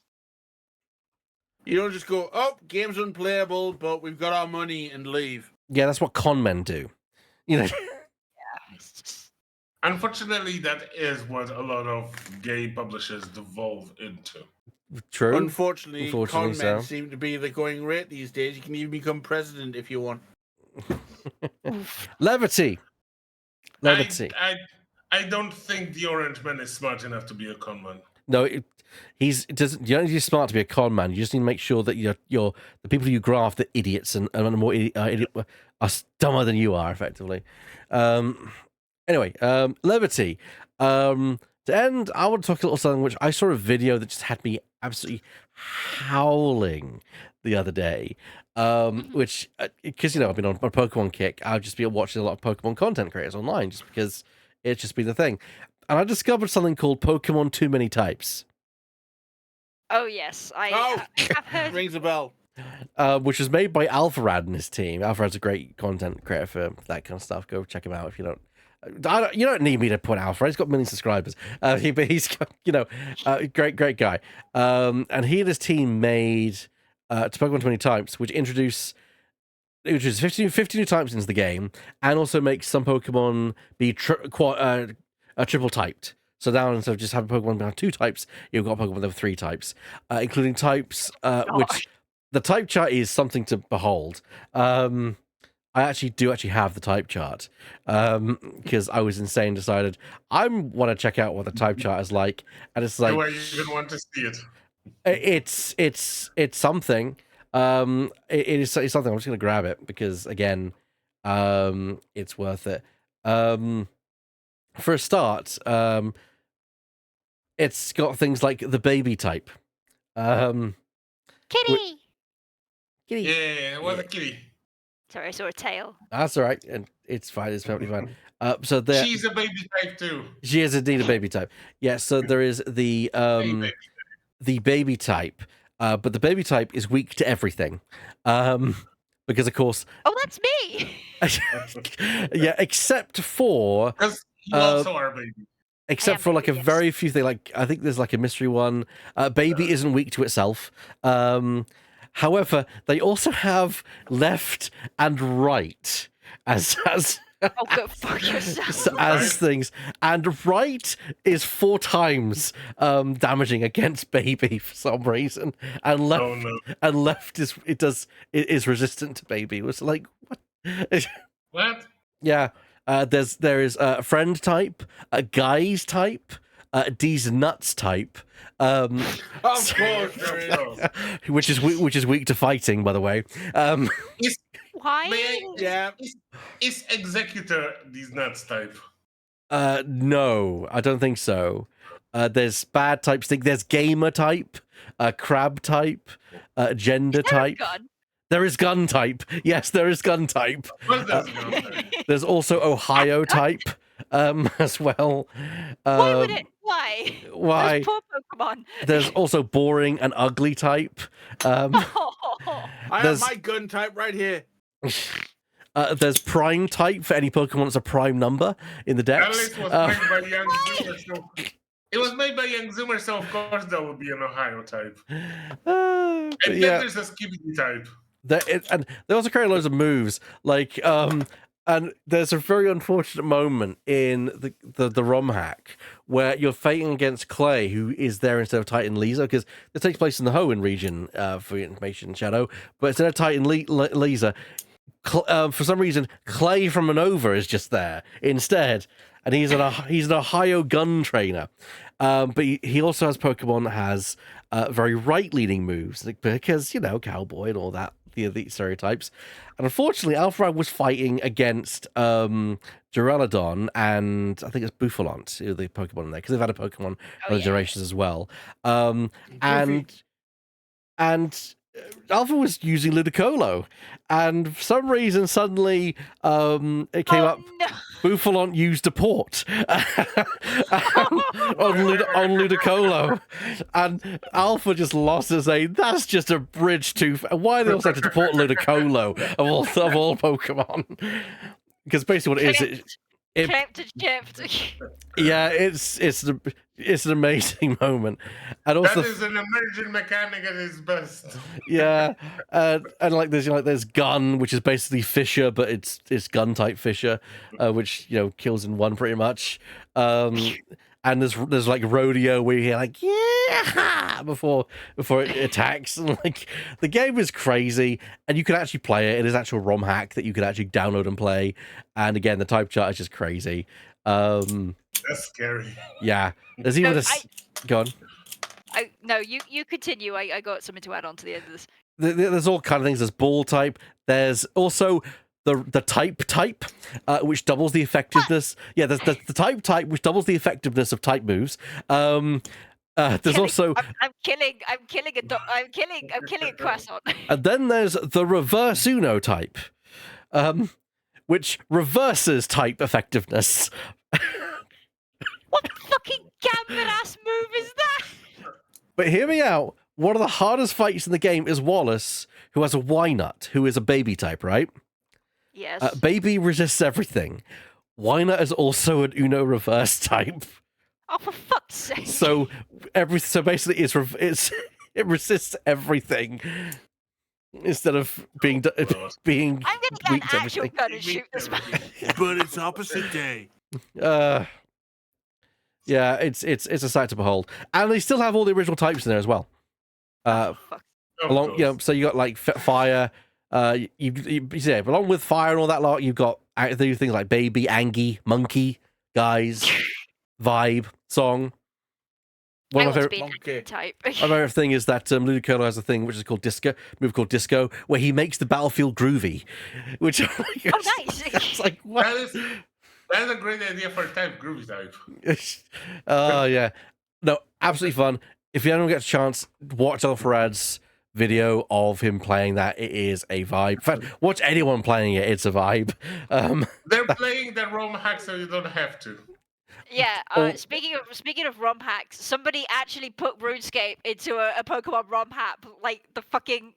You don't just go, "Oh, game's unplayable, but we've got our money," and leave. Yeah, that's what con men do. You know. It's just... Unfortunately, that is what a lot of game publishers devolve into. True. Unfortunately, Unfortunately con men so. seem to be the going rate these days. You can even become president if you want. Levity. I don't think the Orange Man is smart enough to be a con man. No, it doesn't. You don't need to be smart to be a con man. You just need to make sure that the people you graft are idiots and are more are dumber than you are, effectively. Anyway, levity. To end, I want to talk a little something which I saw a video that just had me absolutely howling the other day. Which because I've been on a Pokemon kick, I've just been watching a lot of Pokemon content creators online just because it's just been the thing. And I discovered something called Pokemon Too Many Types. Oh yes, I have heard. Rings a bell. Which was made by Alpharad and his team. Alpharad's a great content creator for that kind of stuff. Go check him out if you don't. You don't need me to put Alpharad. He's got millions of subscribers. But he's got, great guy. And he and his team made to Pokemon 20 Types, which introduce 50 new types into the game, and also makes some Pokemon be triple typed. So now instead of just having Pokemon have 2 types, you've got Pokemon with 3 types, including types which the type chart is something to behold. I actually have the type chart because I was insane. Decided I want to check out what the type chart is like, and it's like, do I even want to see it? It's something. It's something. I'm just gonna grab it because again, it's worth it. For a start, it's got things like the baby type. Kitty. Kitty. Yeah, it was a kitty. Sorry, I saw a tail. That's all right, and it's fine. It's perfectly fine. So there, She's a baby type too. she is indeed a baby type. Yeah. So there is the baby type, but the baby type is weak to everything, because of course. Oh, that's me. Yeah, except for. Because you also are a baby. Except for like a very few things, like I think there's like a mystery one. Baby isn't weak to itself. However, they also have left and right as Oh, go fuck yourself. as things, and right is 4 times damaging against baby for some reason, and left Oh no. and left is resistant to baby. It was like what? What? Yeah. There is a friend type, a guys type, D's nuts type, Of course there is. which is weak to fighting, by the way. Why? Yeah. Is Executor these nuts type? No, I don't think so. There's bad types. There's gamer type, crab type, gender type. Gun? There is gun type. Yes, there is gun type. What does it go? There's also Ohio type, as well. Why would it? Why? Why? Those poor Pokemon. There's also boring and ugly type. I have There's- my gun type right here. There's prime type for any Pokemon that's a prime number in the At decks. least was made by Young Zoomer, so it was made by Young Zoomer, so of course that would be an Ohio type. But And yeah, then there's a Skibidi type. and they also create loads of moves. Like, and there's a very unfortunate moment in the ROM hack where you're fighting against Clay, who is there instead of Titan Lisa, because it takes place in the Hoenn region for your information, Shadow. But instead of Titan Lisa, for some reason, Clay from Unova is just there instead, and he's an Ohio gun trainer. But he also has Pokemon that has very right-leaning moves, because, cowboy and all that, the stereotypes. And unfortunately, Alpharad was fighting against Duraludon and I think it's Buffalant, the Pokemon in there, because they've had a Pokemon other generations as well. And Alpha was using Ludicolo, and for some reason suddenly it came up. No. Buffalant used a port on Ludicolo, and Alpha just lost and saying that's just a bridge too. Why they also have to port Ludicolo of all Pokemon? Because basically what it is, Clipped and chipped. yeah, it's an amazing moment, and also That is an emergent mechanic at its best. yeah, and like there's gun, which is basically Fissure, but it's gun type Fissure, which kills in one pretty much. And there's like Rodeo where you hear like yeah before it attacks, and like the game is crazy, and you can actually play it. It is actual ROM hack that you can actually download and play. And again, the type chart is just crazy. That's scary. Yeah, there's even No, go on. No, you continue. I got something to add on to the end of this. There's all kind of things. There's ball type. There's also the type, which doubles the effectiveness. Yeah, there's the type, which doubles the effectiveness of type moves. There's also I'm killing a croissant. and then there's the reverse Uno type, which reverses type effectiveness. What fucking gambit ass move is that? But hear me out. One of the hardest fights in the game is Wallace, who has a Wynut, who is a baby type, right? Yes. Baby resists everything. Wynut is also an Uno reverse type. Oh, for fuck's sake! So basically, it resists everything instead of being I'm gonna get weak an to actual everything. gun and shoot this man. But it's opposite day. Yeah, it's a sight to behold, and they still have all the original types in there as well. Fuck. Of Along, course. so you got like fire. Yeah, along with fire and all that lot, you've got they do things like baby, Angie, monkey, guys, vibe, song. One I of my want to favorite. be Monkey. an type. My favorite thing is that Ludicolo has a thing which is called move called Disco, where he makes the battlefield groovy. Which Oh, nice. it's like what? That is a great idea for a type groovy type. Oh yeah, no, absolutely fun. If you don't get a chance, watch Alpharad's video of him playing that. It is a vibe. In fact, watch anyone playing it. It's a vibe. They're playing the ROM hack, so you don't have to. Yeah. Oh. Speaking of ROM hacks, somebody actually put RuneScape into a Pokemon ROM hack, like the fucking.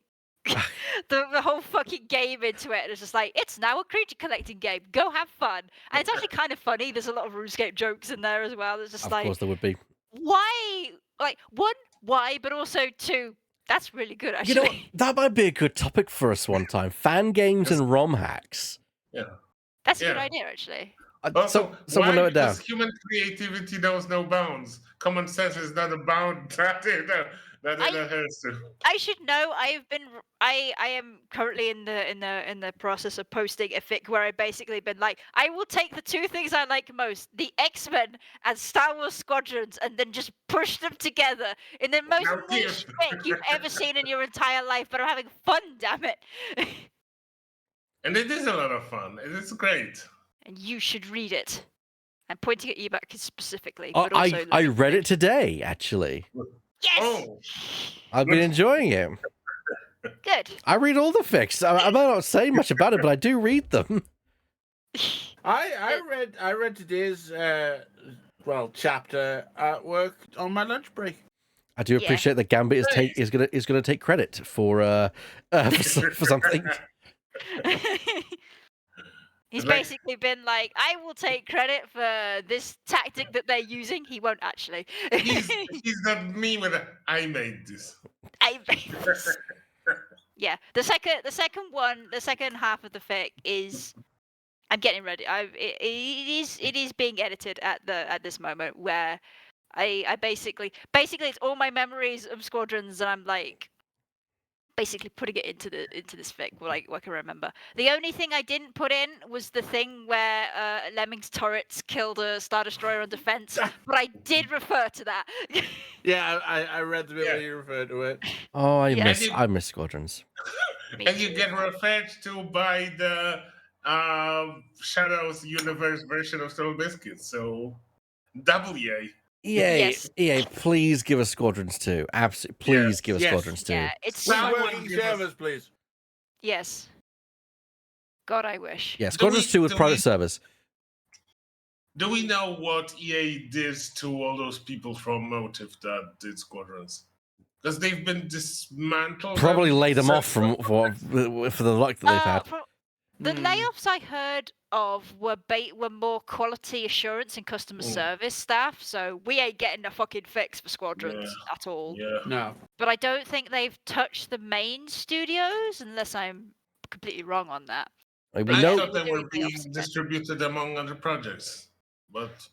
the whole fucking game into it, and it's just like it's now a creature collecting game. Go have fun, and it's actually kind of funny. There's a lot of RuneScape jokes in there as well. It's just Of like, course, there would be. why? Like one, why? But also two. That's really good, actually. You know, that might be a good topic for us one time. Fan games and ROM hacks. Yeah. That's a good yeah. idea, actually. Also, So someone why? note it down. Because human creativity knows no bounds. Common sense is not a bound that has to. I should know. I am currently in the process of posting a fic where I basically been like, I will take the two things I like most, the X-Men and Star Wars Squadrons, and then just push them together in the most Now, niche Keith. fic you've ever seen in your entire life. But I'm having fun, damn it. And it is a lot of fun. It is great. And you should read it. I'm pointing at you back specifically. Oh, But also I read it today, actually. Yes. Oh, I've been enjoying it. Good. I read all the fics. I might not say much about it, but I do read them. I read today's chapter at work on my lunch break. I do Yeah. appreciate that Gambit is gonna take credit for something. He's Like- basically been like, I will take credit for this tactic that they're using. He won't actually. He's not me with a, I made this. I made this. Yeah, the second half of the fic is. I'm getting ready. It is being edited at this moment where I basically it's all my memories of Squadrons, and I'm like basically putting it into this fic what I can remember. The only thing I didn't put in was the thing where Lemming's turrets killed a Star Destroyer on defense, but I did refer to that. Yeah, I read the bit Yeah. where you referred to it. Oh, Yeah. I miss Squadrons. Me And you too. get referred to by the Shadows Universe version of Soul Biscuits. So, double yay. Yes. EA, please give us Squadrons 2. Absolutely, please Yes, give us yes. Squadrons 2. Yeah, it's Someone Working give us- servers, please. yes. God, I wish. Yeah, Squadrons 2 with do private we- servers. Do we know what EA did to all those people from Motive that did Squadrons? Because they've been dismantled. Probably and laid them off set- for the luck that they've had. The Hmm. layoffs I heard of were more quality assurance and customer Mm. service staff, so we ain't getting a fucking fix for Squadrons at all. Yeah. No. But I don't think they've touched the main studios, unless I'm completely wrong on that. Like, I we know thought they were Doing being layoffs again. distributed among other projects. But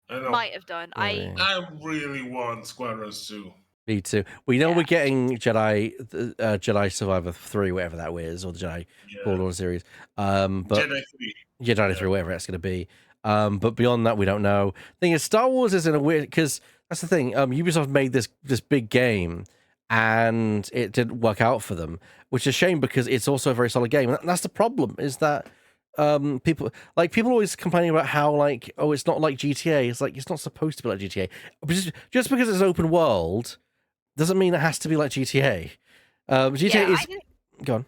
I don't know. Might have done. Yeah. I really want Squadrons 2. Me too. We know Yeah. we're getting Jedi Survivor 3, whatever that is, or the Jedi Yeah. Fallen Order series. But Jedi 3. Jedi 3, whatever it's going to be. But beyond that, we don't know. Thing is, Star Wars is in a weird, because that's the thing. Ubisoft made this big game, and it didn't work out for them, which is a shame because it's also a very solid game. And that's the problem. Is that people always complaining about how like, oh, it's not like GTA. It's like it's not supposed to be like GTA. Just because it's open world doesn't mean it has to be like GTA. GTA Yeah, is gone.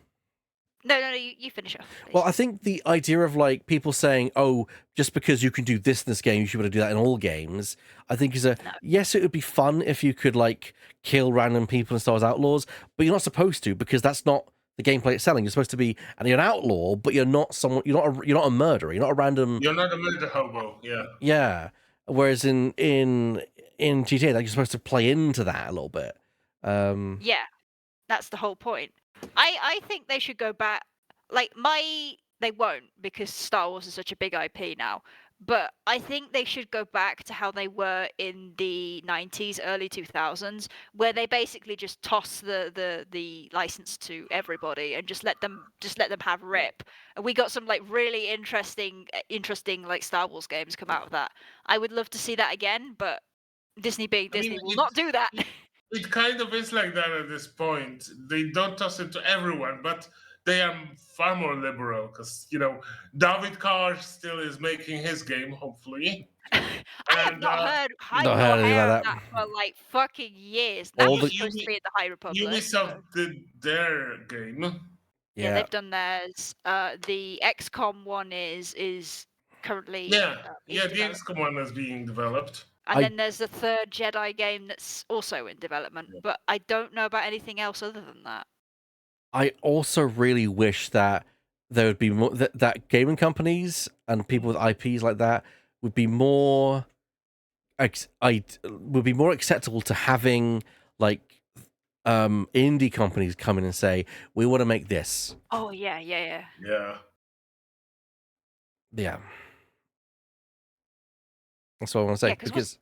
No, you finish off. Well, please. I think the idea of like people saying, "Oh, just because you can do this in this game, you should be able to do that in all games," I think is No. yes. It would be fun if you could like kill random people in Star Wars Outlaws, but you're not supposed to because that's not the gameplay it's selling. You're supposed to be, and you're an outlaw, but you're not someone. You're not a murderer. You're not a random. You're not a murder hobo. Yeah. Yeah. Whereas in GTA, like, you're supposed to play into that a little bit. Yeah, that's the whole point. I think they should go back. They won't because Star Wars is such a big IP now. But I think they should go back to how they were in the 90s, early 2000s, where they basically just toss the license to everybody and just let them have rip. And we got some like really interesting like Star Wars games come out of that. I would love to see that again, but Disney being I mean, Disney will not do that. It kind of is like that at this point. They don't toss it to everyone, but they are far more liberal because, David Carr still is making his game, hopefully. I have And, not heard. I've not not heard anything heard about that for like fucking years. All That the- was supposed to be in the High Republic. Ubisoft did their game. Yeah, Yeah. they've done theirs. The XCOM one is currently Yeah, being the developed. XCOM one is being developed. And I- then there's the third Jedi game that's also in development, but I don't know about anything else other than that. I also really wish that there would be more that gaming companies and people with IPs like that would be more would be more acceptable to having like indie companies come in and say, we want to make this. Oh yeah. Yeah. Yeah. That's what I want to say. Yeah, 'cause because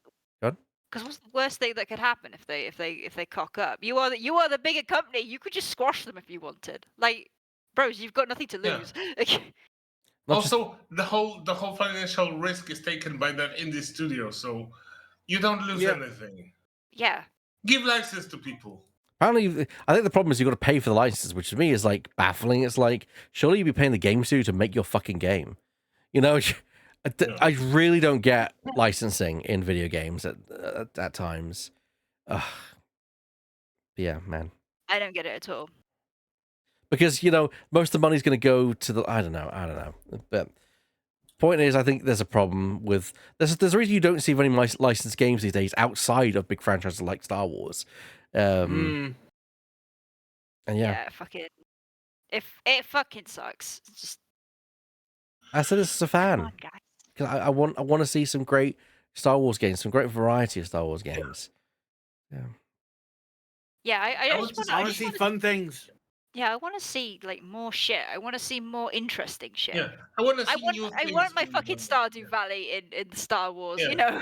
Because what's the worst thing that could happen if they cock up? You are the bigger company. You could just squash them if you wanted. Like, bros, you've got nothing to Yeah. lose. not just- Also, the whole financial risk is taken by that indie studio, so you don't lose Yeah. anything. Yeah. Give license to people. apparently, I think the problem is you've got to pay for the licenses, which to me is like baffling. It's like, surely you'd be paying the game studio to make your fucking game. I really don't get licensing in video games at times. Ugh. Yeah, man. I don't get it at all. Because most of the money's going to go to the I don't know, but point is, I think there's a problem with there's a reason you don't see many licensed games these days outside of big franchises like Star Wars. And yeah, fucking. If it fucking sucks, it's just I said this as a come fan on, guys. because I want to see some great Star Wars games, some great variety of Star Wars games. Yeah. Yeah, I I just want to want I want to see fun things. Yeah, I want to see like more shit. I want to see more interesting shit. Yeah, I want to see I new want things my being fucking done. Stardew Valley in Star Wars. Yeah. You know.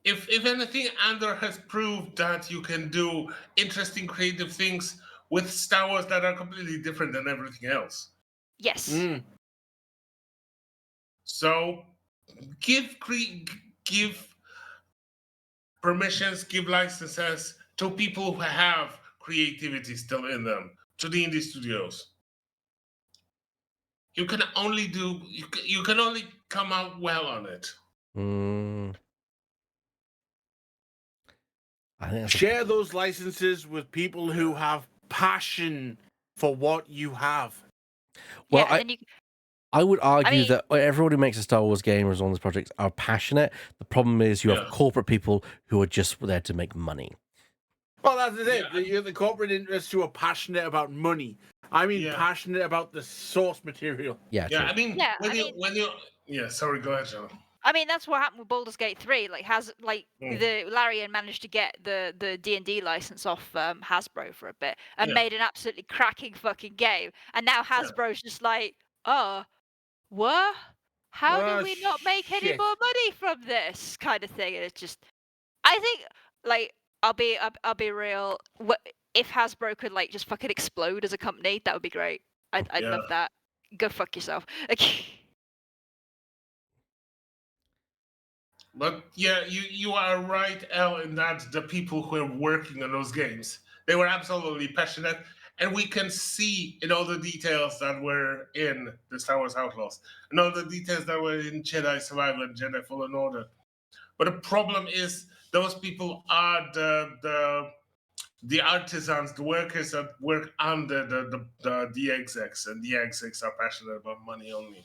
If anything, Andor has proved that you can do interesting, creative things with Star Wars that are completely different than everything else. Yes. Mm. So give permissions, give licenses to people who have creativity still in them, to the indie studios. You can only come out well on it. I think that's Share those licenses with people who have passion for what you have. Well, yeah, and then you. I would argue mean- that everyone who makes a Star Wars game or is on this project are passionate. The problem is you have Yeah. corporate people who are just there to make money. Well, that's it. Yeah. You're the corporate interests who are passionate about money. I mean, Yeah. passionate about the source material. Yeah, Yeah, true. I mean, Yeah, when you yeah, sorry, go ahead, John. I mean, that's what happened with Baldur's Gate 3. Like, Larian managed to get the D&D license off Hasbro for a bit and Yeah. made an absolutely cracking fucking game. And now Hasbro's just like, oh, what? How Oh, do we not make any shit. more money from this kind of thing? And it's just, I think, like, I'll be real. If Hasbro could like just fucking explode as a company, that would be great. I'd Yeah. love that. Go fuck yourself. But yeah, you are right, El, in that the people who are working on those games, they were absolutely passionate, and we can see in all the details that were in the Star Wars Outlaws, and all the details that were in Jedi Survivor and Jedi Fallen Order. But the problem is those people are the artisans, the workers that work under the execs, and the execs are passionate about money only.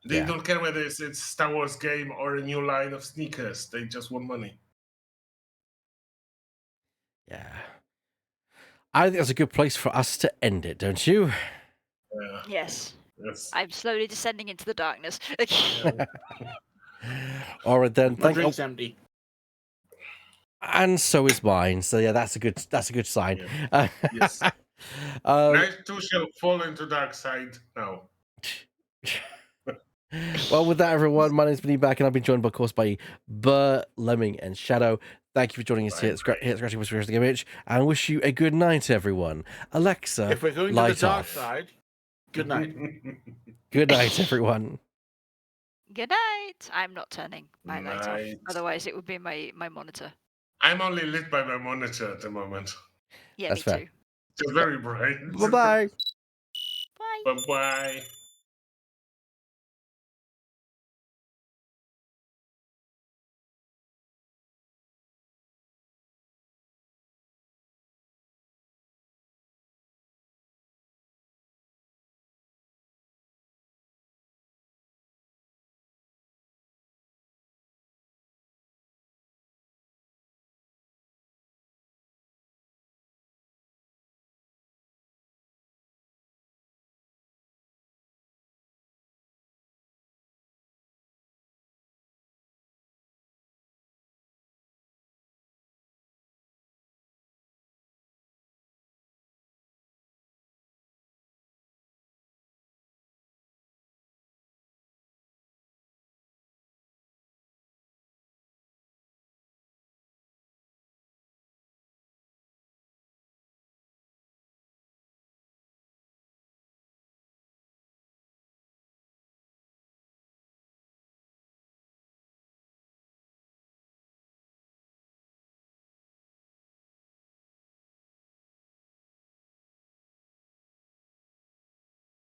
They Yeah. don't care whether it's a Star Wars game or a new line of sneakers. They just want money. Yeah. I think that's a good place for us to end it, don't you? Yeah. Yes. Yes. I'm slowly descending into the darkness. All right then. My Thank you. drink's empty. And so is mine. So yeah, that's a good sign. Yes. Night 2 shall fall into dark side now. Well, with that, everyone, my name's Benny Back, and I've been joined, of course, by Bert, Lemming, and Shadow. Thank you for joining us here at Scratching with Scratching Image, and wish you a good night, everyone. Alexa, If we're going to the light dark off. side, good night. Good night, everyone. Good night. I'm not turning my light off. Night. Otherwise, it would be my monitor. I'm only lit by my monitor at the moment. Yeah, That's me fair. too. It's very bright. Bye-bye. Bye. Bye-bye.